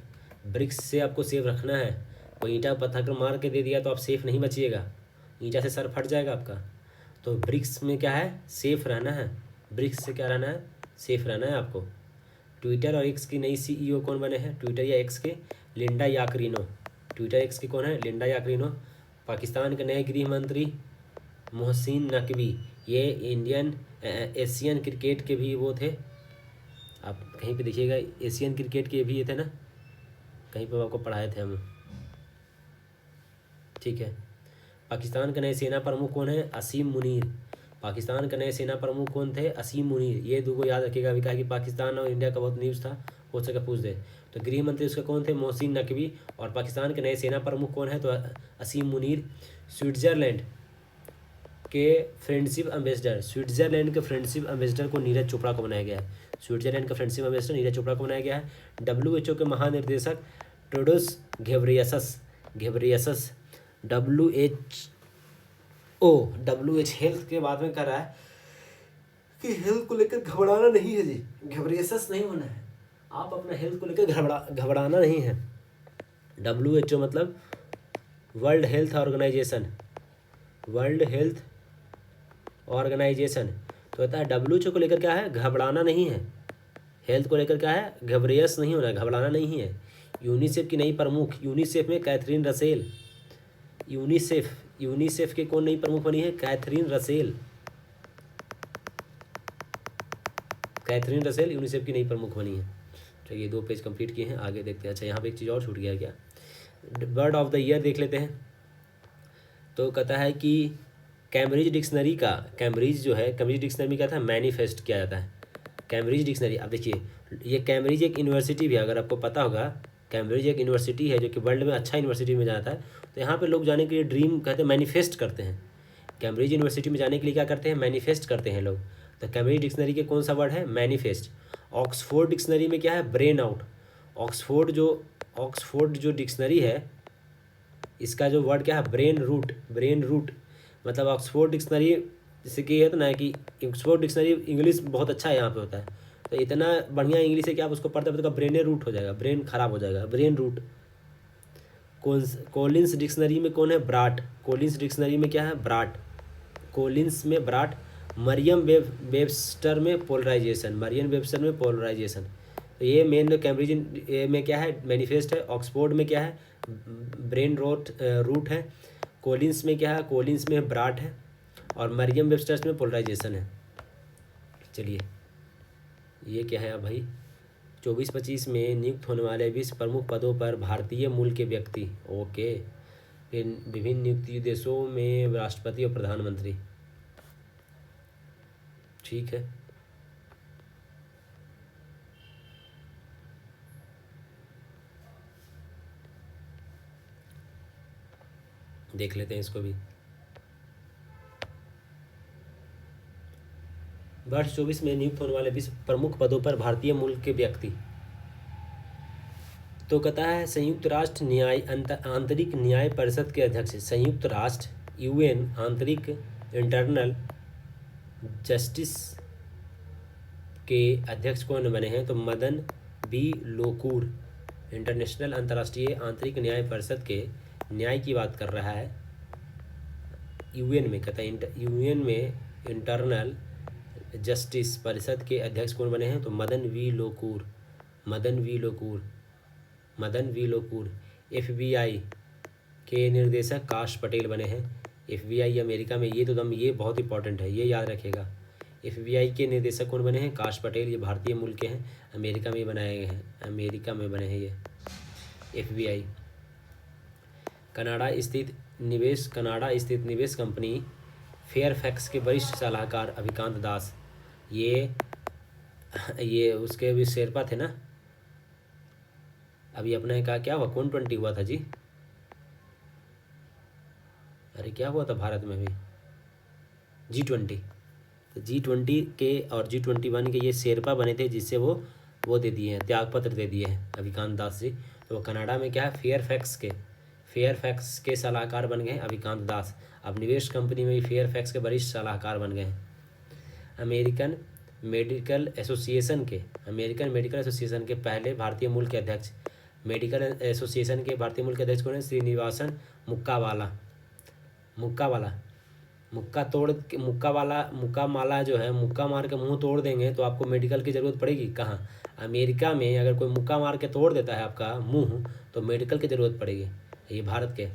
ब्रिक्स से आपको सेफ रखना है। कोई ईंटा पत्थर मार के दे दिया तो आप सेफ नहीं बचिएगा, ईंटा से सर फट जाएगा आपका। तो ब्रिक्स में क्या है? सेफ रहना है। ब्रिक्स से क्या रहना है? सेफ रहना है आपको। ट्विटर और एक्स की नई CEO कौन बने हैं? ट्विटर या एक्स के लिंडा याकरिनो। ट्विटर एक्स की कौन है? लिंडा याकरिनो। पाकिस्तान के नए गृह मंत्री मोहसिन नकवी। ये एशियन क्रिकेट के भी वो थे, आप कहीं पे देखिएगा एशियन क्रिकेट के भी ये थे ना, कहीं पर आपको पढ़ाए थे हम। ठीक है, पाकिस्तान के नए सेना प्रमुख कौन है? असीम मुनीर। पाकिस्तान के नए सेना प्रमुख कौन थे? असीम मुनीर। ये दो को याद रखिएगा, अभी कहा कि पाकिस्तान और इंडिया का बहुत न्यूज़ था, हो सके पूछ दे। तो गृह मंत्री उसका कौन थे? मोहसिन नकवी। और पाकिस्तान के नए सेना प्रमुख कौन है? तो असीम मुनीर। स्विट्जरलैंड के फ्रेंडशिप एम्बेसडर, स्विट्जरलैंड के फ्रेंडशिप एम्बेसडर को नीरज चोपड़ा को बनाया गया है। स्विट्जरलैंड का फ्रेंडशिप एम्बेसडर नीरज चोपड़ा को बनाया गया है। WHO के महानिर्देशक टेड्रोस घेब्रेयेसस। WHO हेल्थ के बाद में कर रहा है कि हेल्थ को लेकर घबराना नहीं है जी, घेब्रेयेसस नहीं होना है, आप अपना हेल्थ को लेकर घबराना नहीं है। WHO मतलब world health organisation, world health organisation. तो कहता है WHO को लेकर क्या है? घबराना नहीं है। हेल्थ को लेकर क्या है? घबरेयस नहीं होना, घबराना नहीं है। यूनिसेफ की नई प्रमुख, यूनिसेफ में कैथरीन रसेल। यूनिसेफ के कौन नई प्रमुख बनी है? Catherine Russell. Catherine Russell UNICEF की नई प्रमुख बनी है। चलिए 2 पेज कंप्लीट किए हैं, आगे देखते हैं। अच्छा, यहाँ पे एक चीज़ और छूट गया है क्या? बर्ड ऑफ द ईयर देख लेते हैं। तो कहता है कि कैम्ब्रिज डिक्शनरी का, कैम्ब्रिज जो है, कैम्ब्रिज डिक्शनरी में क्या था? मैनिफेस्ट किया जाता है। कैम्ब्रिज डिक्शनरी, अब देखिए ये कैम्ब्रिज एक यूनिवर्सिटी भी है, अगर आपको पता होगा कैम्ब्रिज एक यूनिवर्सिटी है जो कि वर्ल्ड में अच्छा यूनिवर्सिटी में जाता है। तो यहाँ पे लोग जाने के लिए ड्रीम कहते हैं, मैनिफेस्ट करते हैं। कैम्ब्रिज यूनिवर्सिटी में जाने के लिए क्या करते हैं? मैनिफेस्ट करते हैं लोग। तो कैम्ब्रिज डिक्शनरी के कौन सा वर्ड है? मैनिफेस्ट। ऑक्सफोर्ड डिक्शनरी में क्या है? Brain out. ऑक्सफोर्ड जो डिक्शनरी है, इसका जो वर्ड क्या है? Brain rot. ब्रेन रूट मतलब ऑक्सफोर्ड डिक्शनरी, जैसे कि है तो ना कि ऑक्सफोर्ड डिक्शनरी इंग्लिश बहुत अच्छा है यहाँ पे होता है, तो इतना बढ़िया इंग्लिश है कि आप उसको पढ़ते पढ़ते ब्रेन रूट हो जाएगा, ब्रेन खराब हो जाएगा, ब्रेन रूट। कोलिंस डिक्शनरी में कौन है? ब्राट। कोलिंस डिक्शनरी में क्या है? ब्राट। कोलिंस में ब्राट। मरियम वेबस्टर में पोलराइजेशन, मरियम वेबस्टर में पोलराइजेशन। तो ये मेन कैम्ब्रिज में क्या है? मैनिफेस्ट है। ऑक्सफोर्ड में क्या है? ब्रेन रूट है। कोलिंस में क्या है? कोलिंस में ब्राट है। और मरियम वेबस्टर्स में पोलराइजेशन है। चलिए ये क्या है अब भाई? 24-25 में नियुक्त होने वाले 20 प्रमुख पदों पर भारतीय मूल के व्यक्ति। ओके, फिर विभिन्न नियुक्ति देशों में राष्ट्रपति और प्रधानमंत्री। ठीक है, देख लेते हैं इसको भी। वर्ष 24 में नियुक्त होने वाले 20 प्रमुख पदों पर भारतीय मूल के व्यक्ति। तो कहता है संयुक्त राष्ट्र न्याय आंतरिक न्याय परिषद के अध्यक्ष, संयुक्त राष्ट्र UN आंतरिक इंटरनल जस्टिस के अध्यक्ष कौन बने हैं? तो मदन बी लोकूर। इंटरनेशनल अंतर्राष्ट्रीय आंतरिक न्याय परिषद के न्याय की बात कर रहा है UN में। कहता है UN में इंटरनल जस्टिस परिषद के अध्यक्ष कौन बने हैं? तो मदन वी लोकूर। FBI के निर्देशक काश पटेल बने हैं। FBI अमेरिका में, ये बहुत इंपॉर्टेंट है, ये याद रखिएगा। FBI के निर्देशक कौन बने हैं? काश पटेल। ये भारतीय मूल के हैं, अमेरिका में बनाए गए हैं, अमेरिका में बने हैं ये FBI। कनाडा स्थित निवेश कंपनी फेयरफैक्स के वरिष्ठ सलाहकार अभिकांत दास। ये उसके भी शेरपा थे ना। अभी अपने का क्या हुआ? कौन 20 हुआ था जी? अरे क्या हुआ था भारत में भी? G20। तो G20 के और G21 के ये शेरपा बने थे, जिससे वो दे दिए हैं, त्यागपत्र दे दिए हैं अभिकांत दास जी। तो वो कनाडा में क्या है? फेयरफैक्स के सलाहकार बन गए अभिकांत दास। अब निवेश कंपनी में भी फेयरफैक्स के वरिष्ठ सलाहकार बन गए हैं। अमेरिकन मेडिकल एसोसिएशन के पहले भारतीय मूल के अध्यक्ष, मेडिकल एसोसिएशन के भारतीय मूल के अध्यक्ष कौन है? श्रीनिवासन मुक्कामाला। मुक्का माला जो है, मुक्का मार के मुंह तोड़ देंगे तो आपको मेडिकल की ज़रूरत पड़ेगी कहाँ? अमेरिका में अगर कोई मुक्का मार के तोड़ देता है आपका मुंह, तो मेडिकल की ज़रूरत पड़ेगी। ये भारत के,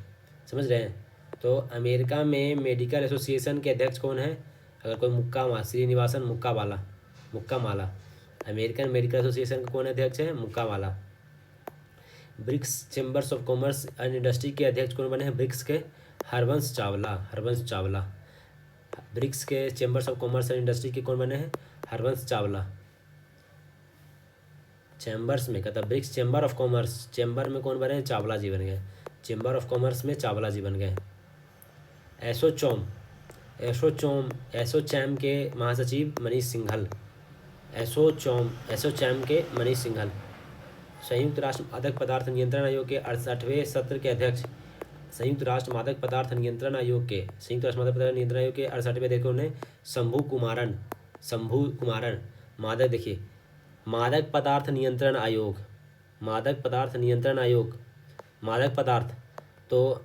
समझ रहे हैं? तो अमेरिका में मेडिकल एसोसिएशन के अध्यक्ष कौन है? अगर कोई श्रीनिवासन मुक्कामाला। अमेरिकन मेडिकल एसोसिएशन का कौन अध्यक्ष है? मुक्कामाला। BRICS chambers of commerce and industry के अध्यक्ष कौन बने हैं? ब्रिक्स के हरवंश चावला। हरवंश चावला। ब्रिक्स के chambers of commerce and industry के कौन बने हैं? हरवंश चावला। चैम्बर्स में कहता BRICS chamber of commerce, chamber में कौन बने हैं? चावला जी बन गए। चैम्बर ऑफ कॉमर्स में चावला जी बन गए। एसोचैम, एसोचैम के महासचिव मनीष सिंघल। एसोचैम के मनीष सिंघल। संयुक्त राष्ट्र मादक पदार्थ नियंत्रण आयोग के 68वें सत्र के अध्यक्ष। संयुक्त राष्ट्र मादक पदार्थ नियंत्रण आयोग के 68वें अध्यक्ष ने शंभू कुमारन। शंभू कुमारन। मादक देखिए, मादक पदार्थ नियंत्रण आयोग, मादक पदार्थ नियंत्रण आयोग, मादक पदार्थ तो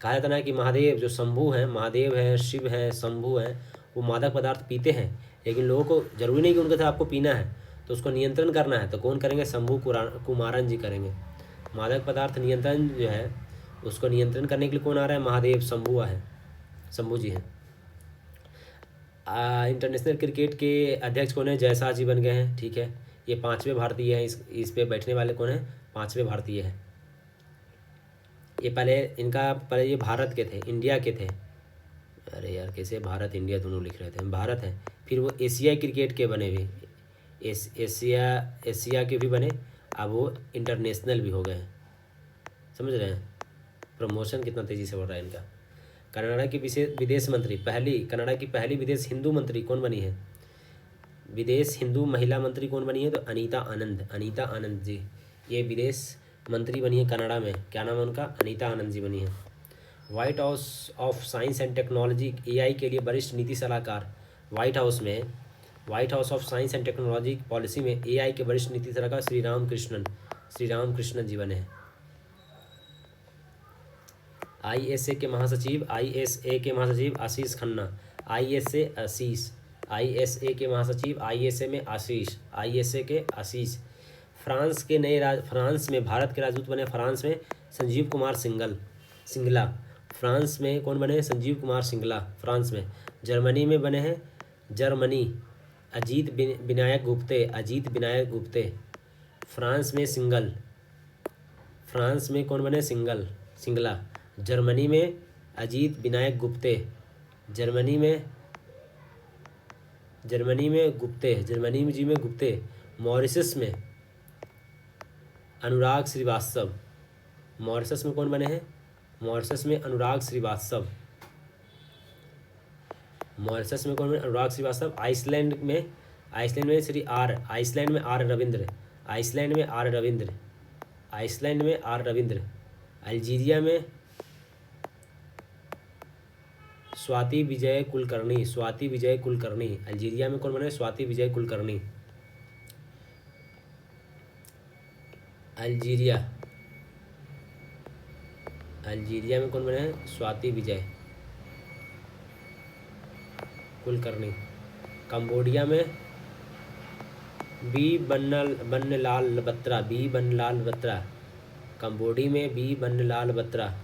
कहा जाता है कि महादेव जो शंभू हैं, महादेव है, शिव है, शंभू है, वो मादक पदार्थ पीते हैं, लेकिन लोगों को जरूरी नहीं कि उनके साथ आपको पीना है, तो उसको नियंत्रण करना है तो कौन करेंगे? शंभू कुमारन जी करेंगे। मादक पदार्थ नियंत्रण जो है उसको नियंत्रण करने के लिए कौन आ रहा है? महादेव, शंभू है, शंभू जी हैं। इंटरनेशनल क्रिकेट के अध्यक्ष कौन है? जयशाह जी बन गए हैं। ठीक है, ये 5वें भारतीय हैं। इस पे बैठने वाले कौन है? 5वें भारतीय हैं। ये पहले ये भारत के थे, इंडिया के थे। अरे यार कैसे भारत इंडिया दोनों लिख रहे थे? भारत हैं। फिर वो एशिया क्रिकेट के बने भी, एशिया के भी बने, अब वो इंटरनेशनल भी हो गए। समझ रहे हैं प्रमोशन कितना तेज़ी से बढ़ रहा है इनका। कनाडा की विदेश मंत्री, कनाडा की पहली विदेश हिंदू मंत्री कौन बनी है? विदेश हिंदू महिला मंत्री कौन बनी है? तो अनीता आनंद जी ये विदेश मंत्री बनी है कनाडा में। क्या नाम है उनका? अनीता आनंद जी बनी है। White house of science and technology AI के लिए वरिष्ठ नीति सलाहकार। White house of science and technology policy में एआई के वरिष्ठ नीति सलाहकार श्री राम कृष्णन जी बने हैं। आईएसए के महासचिव आशीष खन्ना। आईएसए के महासचिव आईएसए में आशीष। फ्रांस में भारत के राजदूत बने फ्रांस में संजीव कुमार सिंगला। फ्रांस में कौन बने? संजीव कुमार सिंगला फ्रांस में। जर्मनी में बने हैं अजीत विनायक गुप्ते। फ्रांस में कौन बने? सिंगला। जर्मनी में अजीत विनायक गुप्ते। जर्मनी में गुप्ते। मॉरिशस में अनुराग श्रीवास्तव। मॉरिशस में कौन बने हैं? मॉरिशस में अनुराग श्रीवास्तव। आइसलैंड में आर रविंद्र। अल्जीरिया में स्वाति विजय कुलकर्णी। अल्जीरिया में कौन बने? स्वाति विजय कुलकर्णी। अल्जीरिया में कौन बने हैं? स्वाति विजय कुलकर्णी। कंबोडिया में बी बनलाल बत्रा। कंबोडिया में बी बनलाल बत्रा।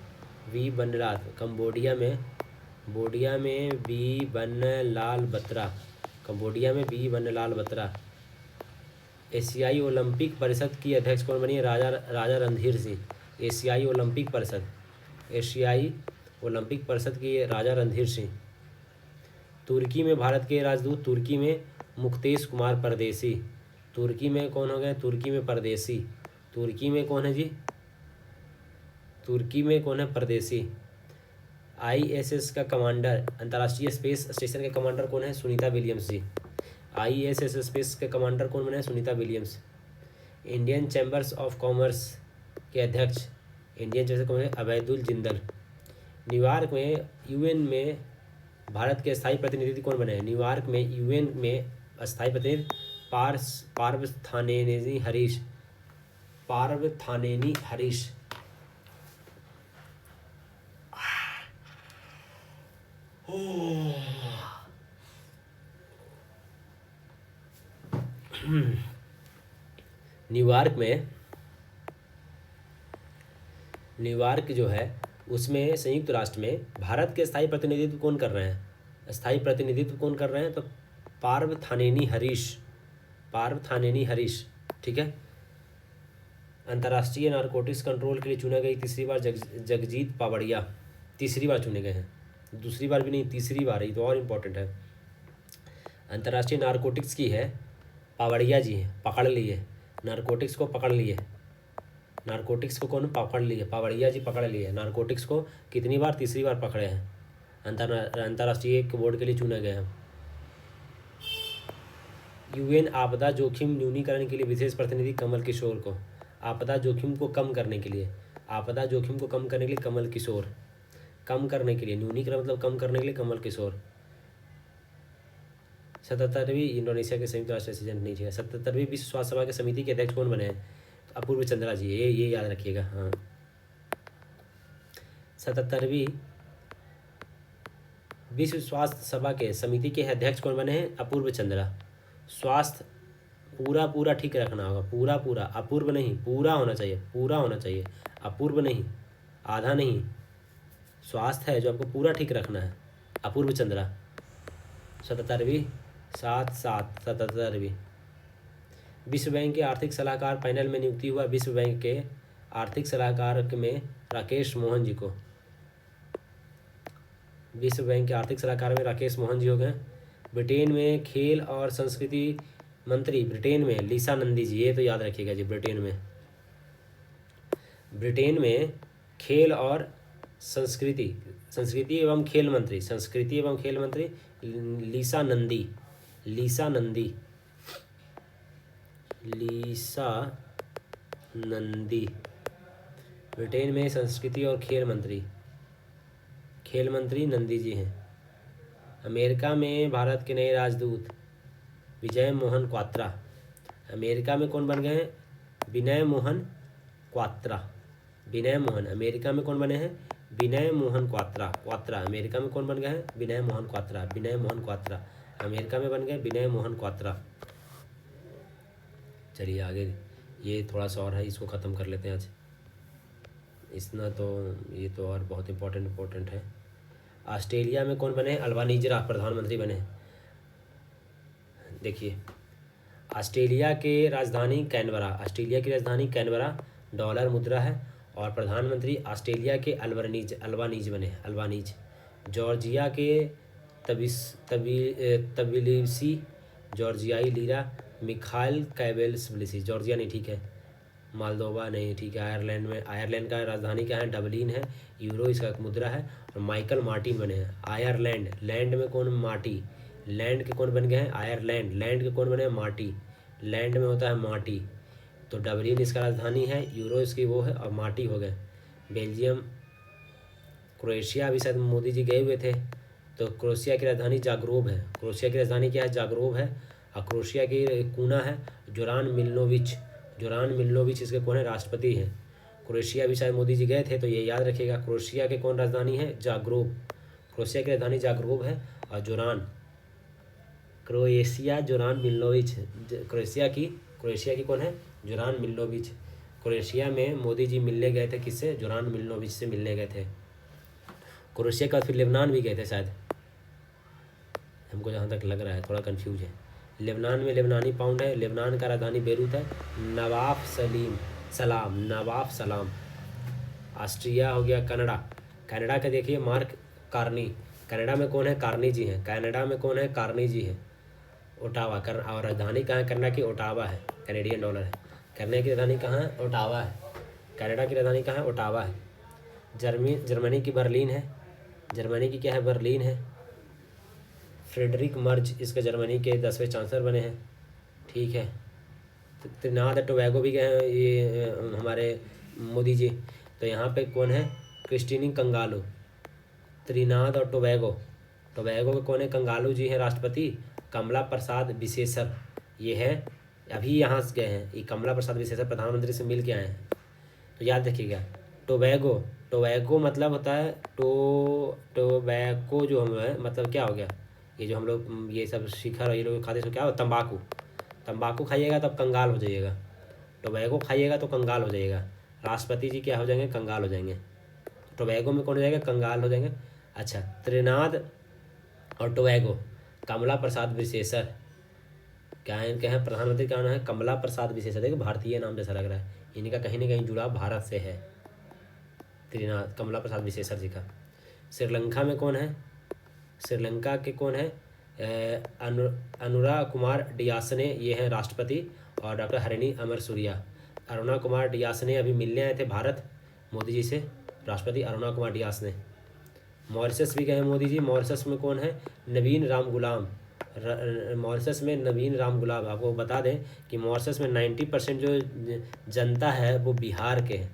कंबोडिया में बी बनलाल बत्रा। एशियाई ओलंपिक परिषद की अध्यक्ष कौन बनी है? राजा रणधीर सिंह। एशियाई ओलंपिक परिषद की राजा रणधीर सिंह। तुर्की में भारत के राजदूत तुर्की में मुक्तेश कुमार परदेसी। तुर्की में कौन हो गए? तुर्की में परदेसी। तुर्की में कौन है जी? तुर्की में कौन है? परदेसी। आईएसएस का कमांडर, अंतर्राष्ट्रीय स्पेस स्टेशन के कमांडर कौन है? सुनीता विलियम्स जी। आईएसएस स्पेस के कमांडर कौन बने? Sunita Williams. Indian chambers of commerce के अध्यक्ष कौन है? अबैदुल जिंदल। न्यूयॉर्क में यूएन में भारत के स्थायी प्रतिनिधि कौन बने हैं? न्यूयॉर्क में यूएन में स्थायी प्रतिनिधि पार्थानेनी हरीश। न्यूयॉर्क जो है उसमें संयुक्त राष्ट्र में भारत के स्थायी प्रतिनिधित्व कौन कर रहे हैं? तो पार्थानेनी हरीश। ठीक है। अंतर्राष्ट्रीय नारकोटिक्स कंट्रोल के लिए चुना गई तीसरी बार जगजीत पावड़िया, तीसरी बार चुने गए हैं, दूसरी बार भी नहीं, तीसरी बार, ये तो और इम्पोर्टेंट है। अंतर्राष्ट्रीय नारकोटिक्स की है पावड़िया जी हैं, पकड़ लिए, नारकोटिक्स को पकड़ लिए, नारकोटिक्स को कौन पकड़ लिए, पावड़िया जी पकड़ लिए। नारकोटिक्स को कितनी बार, तीसरी बार पकड़े हैं। अंतर्राष्ट्रीय बोर्ड के लिए चुने गए हैं। यूएन आपदा जोखिम न्यूनीकरण के लिए विशेष प्रतिनिधि कमल किशोर को, आपदा जोखिम को कम करने के लिए, आपदा जोखिम को कम करने के लिए कमल किशोर, कम करने के लिए, न्यूनीकरण मतलब कम करने के लिए कमल किशोर। 77वीं इंडोनेशिया के संयुक्त राष्ट्र एजेंट नहीं है। 77वीं विश्व स्वास्थ्य सभा के समिति के अध्यक्ष कौन बने हैं? तो अपूर्व चंद्रा जी, ये याद रखिएगा। हाँ, 77वीं विश्व स्वास्थ्य सभा के समिति के अध्यक्ष कौन बने हैं? अपूर्व चंद्रा। स्वास्थ्य पूरा ठीक रखना होगा, पूरा, अपूर्व नहीं, पूरा होना चाहिए, पूरा होना चाहिए, अपूर्व नहीं, आधा नहीं। स्वास्थ्य है जो आपको पूरा ठीक रखना है। अपूर्व चंद्रा। 77वीं 77वीं विश्व बैंक के आर्थिक सलाहकार पैनल में नियुक्ति हुआ विश्व बैंक के आर्थिक सलाहकार में राकेश मोहन जी को, विश्व बैंक के आर्थिक सलाहकार में राकेश मोहन जी हो गए। ब्रिटेन में खेल और संस्कृति मंत्री, ब्रिटेन में लीसा नंदी जी, ये तो याद रखिएगा जी। ब्रिटेन में खेल और संस्कृति एवं खेल मंत्री, संस्कृति एवं खेल मंत्री लीसा नंदी, लीसा नंदी ब्रिटेन में संस्कृति और खेल मंत्री नंदी जी हैं। अमेरिका में भारत के नए राजदूत विजय मोहन क्वात्रा, अमेरिका में कौन बन गए हैं? विनय मोहन क्वात्रा, विनय मोहन। अमेरिका में कौन बने हैं? विनय मोहन क्वात्रा। अमेरिका में कौन बन गए हैं? विनय मोहन क्वात्रा, विनय मोहन क्वात्रा। अमेरिका में बन गए विनय मोहन क्वात्रा। चलिए आगे, ये थोड़ा सा और है, इसको ख़त्म कर लेते हैं आज। इतना तो ये तो और बहुत इम्पोर्टेंट है। ऑस्ट्रेलिया में कौन बने हैं? अल्बानीज़ प्रधानमंत्री बने हैं। देखिए, ऑस्ट्रेलिया की राजधानी कैनबरा, डॉलर मुद्रा है, और प्रधानमंत्री ऑस्ट्रेलिया के अल्बानीज़ बने, अल्बानीज़। जॉर्जिया के तबिलिसी, जॉर्जियाई लीरा मिखाइल कैवेल्सब्लिसी, जॉर्जिया नहीं ठीक है। मालदोवा नहीं ठीक है। आयरलैंड का राजधानी क्या है? डबलिन है। यूरो इसका मुद्रा है। और माइकल मार्टिन बने हैं। आयरलैंड, लैंड में कौन? माटी, लैंड के कौन बन गए हैं? आयरलैंड, लैंड के कौन बने हैं? माटी, लैंड में होता है माटी, तो डबलिन इसका राजधानी है, यूरो इसकी वो है, और माटी हो गए। बेल्जियम, क्रोएशिया अभी शायद मोदी जी गए हुए थे, तो क्रोएशिया की राजधानी जाग्रेब है। क्रोएशिया की राजधानी क्या है? जाग्रेब है। और क्रोएशिया की कूना है जोरान मिलनोविच इसके कौन है? राष्ट्रपति हैं। क्रोएशिया भी शायद मोदी जी गए थे, तो ये याद रखिएगा। क्रोएशिया के कौन राजधानी है? जाग्रेब। क्रोएशिया की राजधानी जाग्रेब है। और जोरान मिलनोविच, क्रोएशिया की कौन है? जोरान मिलनोविच। क्रोएशिया में मोदी जी मिलने गए थे, किससे? जोरान मिलनोविच से मिलने गए थे। क्रोएशिया के बाद फिर लेबनान भी गए थे शायद, हमको जहाँ तक लग रहा है, थोड़ा कंफ्यूज है। लेबनान में लेबनानी पाउंड है। लेबनान का राजधानी बेरूत है। नवाफ सलाम। ऑस्ट्रिया हो गया। कनाडा का देखिए मार्क कार्नी, कनाडा में कौन है? कार्नी जी हैं। कनाडा में कौन है? कार्नी जी हैं। ओटावा और राजधानी कहाँ है? कनाडा की ओटावा है, कैनेडियन डॉलर है। कनाडा की राजधानी कहाँ है? ओटावा है। कनाडा की राजधानी कहाँ है? ओटावा है। जर्मनी की बर्लिन है। जर्मनी की क्या है? बर्लिन है। फ्रेडरिक मर्ज इसके जर्मनी के 10वें चांसलर बने हैं। ठीक है। त्रिनाद टोबैगो भी गए हैं ये हमारे मोदी जी, तो यहाँ पे कौन है? क्रिस्टीनी कंगालू। त्रिनाद और टोबैगो के कौन है? कंगालू जी हैं राष्ट्रपति। कमला प्रसाद विशेषर ये है, अभी यहाँ से गए हैं, ये कमला प्रसाद विशेषर प्रधानमंत्री से मिल के आए हैं, तो याद रखिएगा। टोबैगो मतलब होता है टोबैको जो हम है, मतलब क्या हो गया? ये जो हम लोग ये सब शिखर ये लोग खाते, तो क्या हो? तंबाकू खाइएगा तब कंगाल हो जाइएगा। टोबैगो खाइएगा तो कंगाल हो जाइएगा। राष्ट्रपति जी क्या हो जाएंगे? कंगाल हो जाएंगे। टोबैगो में कौन हो जाएगा? कंगाल हो जाएंगे। अच्छा, त्रिनाद और टोबैगो, कमला प्रसाद विशेषर क्या है? इनके हैं प्रधानमंत्री का नाम है कमला प्रसाद विशेषर। देखो भारतीय नाम जैसा लग रहा है। इनका कहीं ना कहीं जुड़ाव भारत से है, त्रिनाथ कमला प्रसाद विशेषर जी का। श्रीलंका में कौन है? श्रीलंका के कौन है? अनुरा कुमार डियासने, ये हैं राष्ट्रपति, और डॉक्टर हरिणी अमर सूर्या। अरुणा कुमार डियासने अभी मिलने आए थे भारत मोदी जी से, राष्ट्रपति अरुणा कुमार डियासने। मॉरिशस भी गए मोदी जी। मॉरिशस में कौन है? नवीन राम गुलाम। मॉरिशस में नवीन राम गुलाम। आपको बता दें कि मॉरिशस में 90% जो जनता है वो बिहार के हैं।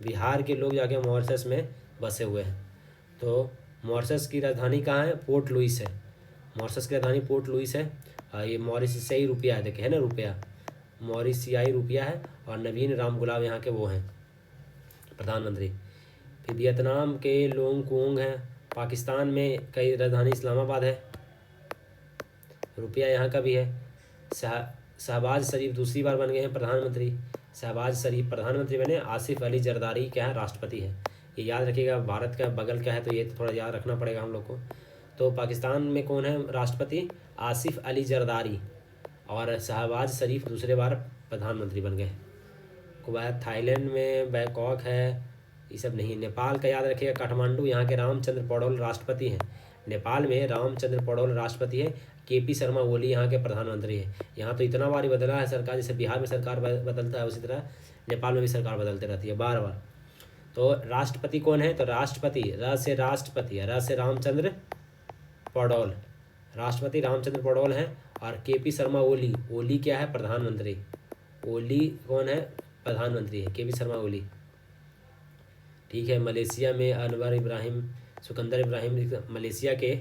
बिहार के लोग जाके मॉरिशस में बसे हुए हैं। तो मॉरिशस की राजधानी कहाँ है? पोर्ट लुइस है। मॉरिशस की राजधानी पोर्ट लुइस है। ये मॉरिशियाई रुपया है, देखे है ना, रुपया मॉरिशियाई रुपया है। और नवीन राम गुलाम यहाँ के वो हैं प्रधानमंत्री। फिर वियतनाम के लोंग कुओंग हैं। पाकिस्तान में कई राजधानी इस्लामाबाद है, रुपया यहाँ का भी है। शहबाज शरीफ दूसरी बार बन गए हैं प्रधानमंत्री। शहबाज शरीफ प्रधानमंत्री बने। आसिफ अली जरदारी क्या है? राष्ट्रपति है। ये याद रखिएगा, भारत का बगल क्या है तो ये थोड़ा याद रखना पड़ेगा हम लोग को। तो पाकिस्तान में कौन है राष्ट्रपति? आसिफ अली जरदारी। और शहबाज शरीफ दूसरे बार प्रधानमंत्री बन गए। कुवैत, थाईलैंड में बैंकॉक है, ये सब नहीं। नेपाल का याद रखिएगा, काठमांडू, यहाँ के रामचंद्र पौडेल राष्ट्रपति हैं। नेपाल में रामचंद्र पौडेल राष्ट्रपति है। केपी शर्मा ओली यहाँ के प्रधानमंत्री है। यहाँ तो इतना बार बदला है सरकार, जैसे बिहार में सरकार बदलता है उसी तरह नेपाल में भी सरकार बदलती रहती है बार बार। तो राष्ट्रपति कौन है? तो राष्ट्रपति र से राष्ट्रपति, र से रामचंद्र पौडेल, राष्ट्रपति रामचंद्र पौडेल हैं। और केपी शर्मा ओली, ओली क्या है? प्रधानमंत्री। ओली कौन है? प्रधानमंत्री है केपी शर्मा ओली। ठीक है। मलेशिया में अनवर इब्राहिम, सिकंदर इब्राहिम, मलेशिया के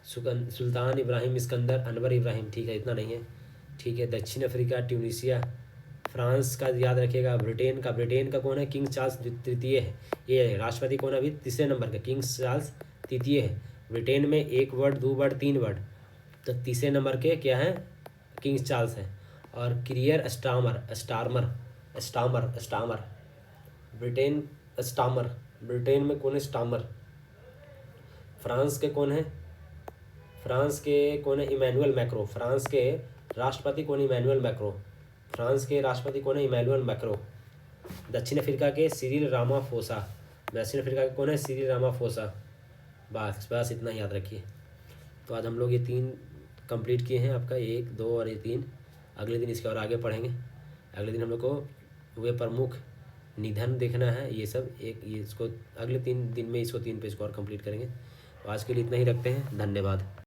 सुल्तान इब्राहिम सिकंदर, अनवर इब्राहिम। ठीक है, इतना नहीं है। ठीक है। दक्षिण अफ्रीका, ट्यूनीशिया, फ्रांस का याद रखिएगा। ब्रिटेन का कौन है? किंग चार्ल्स तृतीय है। ये राष्ट्रपति कौन है? अभी तीसरे नंबर का किंग चार्ल्स तृतीय है। ब्रिटेन में 1 वर्ड 2 वर्ड 3 वर्ड, तो तीसरे नंबर के क्या है? किंग चार्ल्स है। और कियर स्टारमर ब्रिटेन में कौन है? स्टामर। फ्रांस के कौन है? फ्रांस के कौन है? Emmanuel macro. फ्रांस के राष्ट्रपति कौन है? Emmanuel macro. फ्रांस के राष्ट्रपति कौन है? Emmanuel Macron. दक्षिण अफ्रीका के सिरिल रामाफोसा। दक्षिण अफ्रीका के कौन है? Cyril Ramaphosa. बस इतना याद रखिए। तो आज हम लोग ये 3 कंप्लीट किए हैं, आपका 1, 2 और ये 3। अगले दिन इसके और आगे पढ़ेंगे। अगले दिन हम लोग को वे प्रमुख निधन देखना है, ये सब ये इसको अगले 3 दिन में इसको 3 पेज को और कंप्लीट करेंगे। तो आज के लिए इतना ही रखते हैं। धन्यवाद।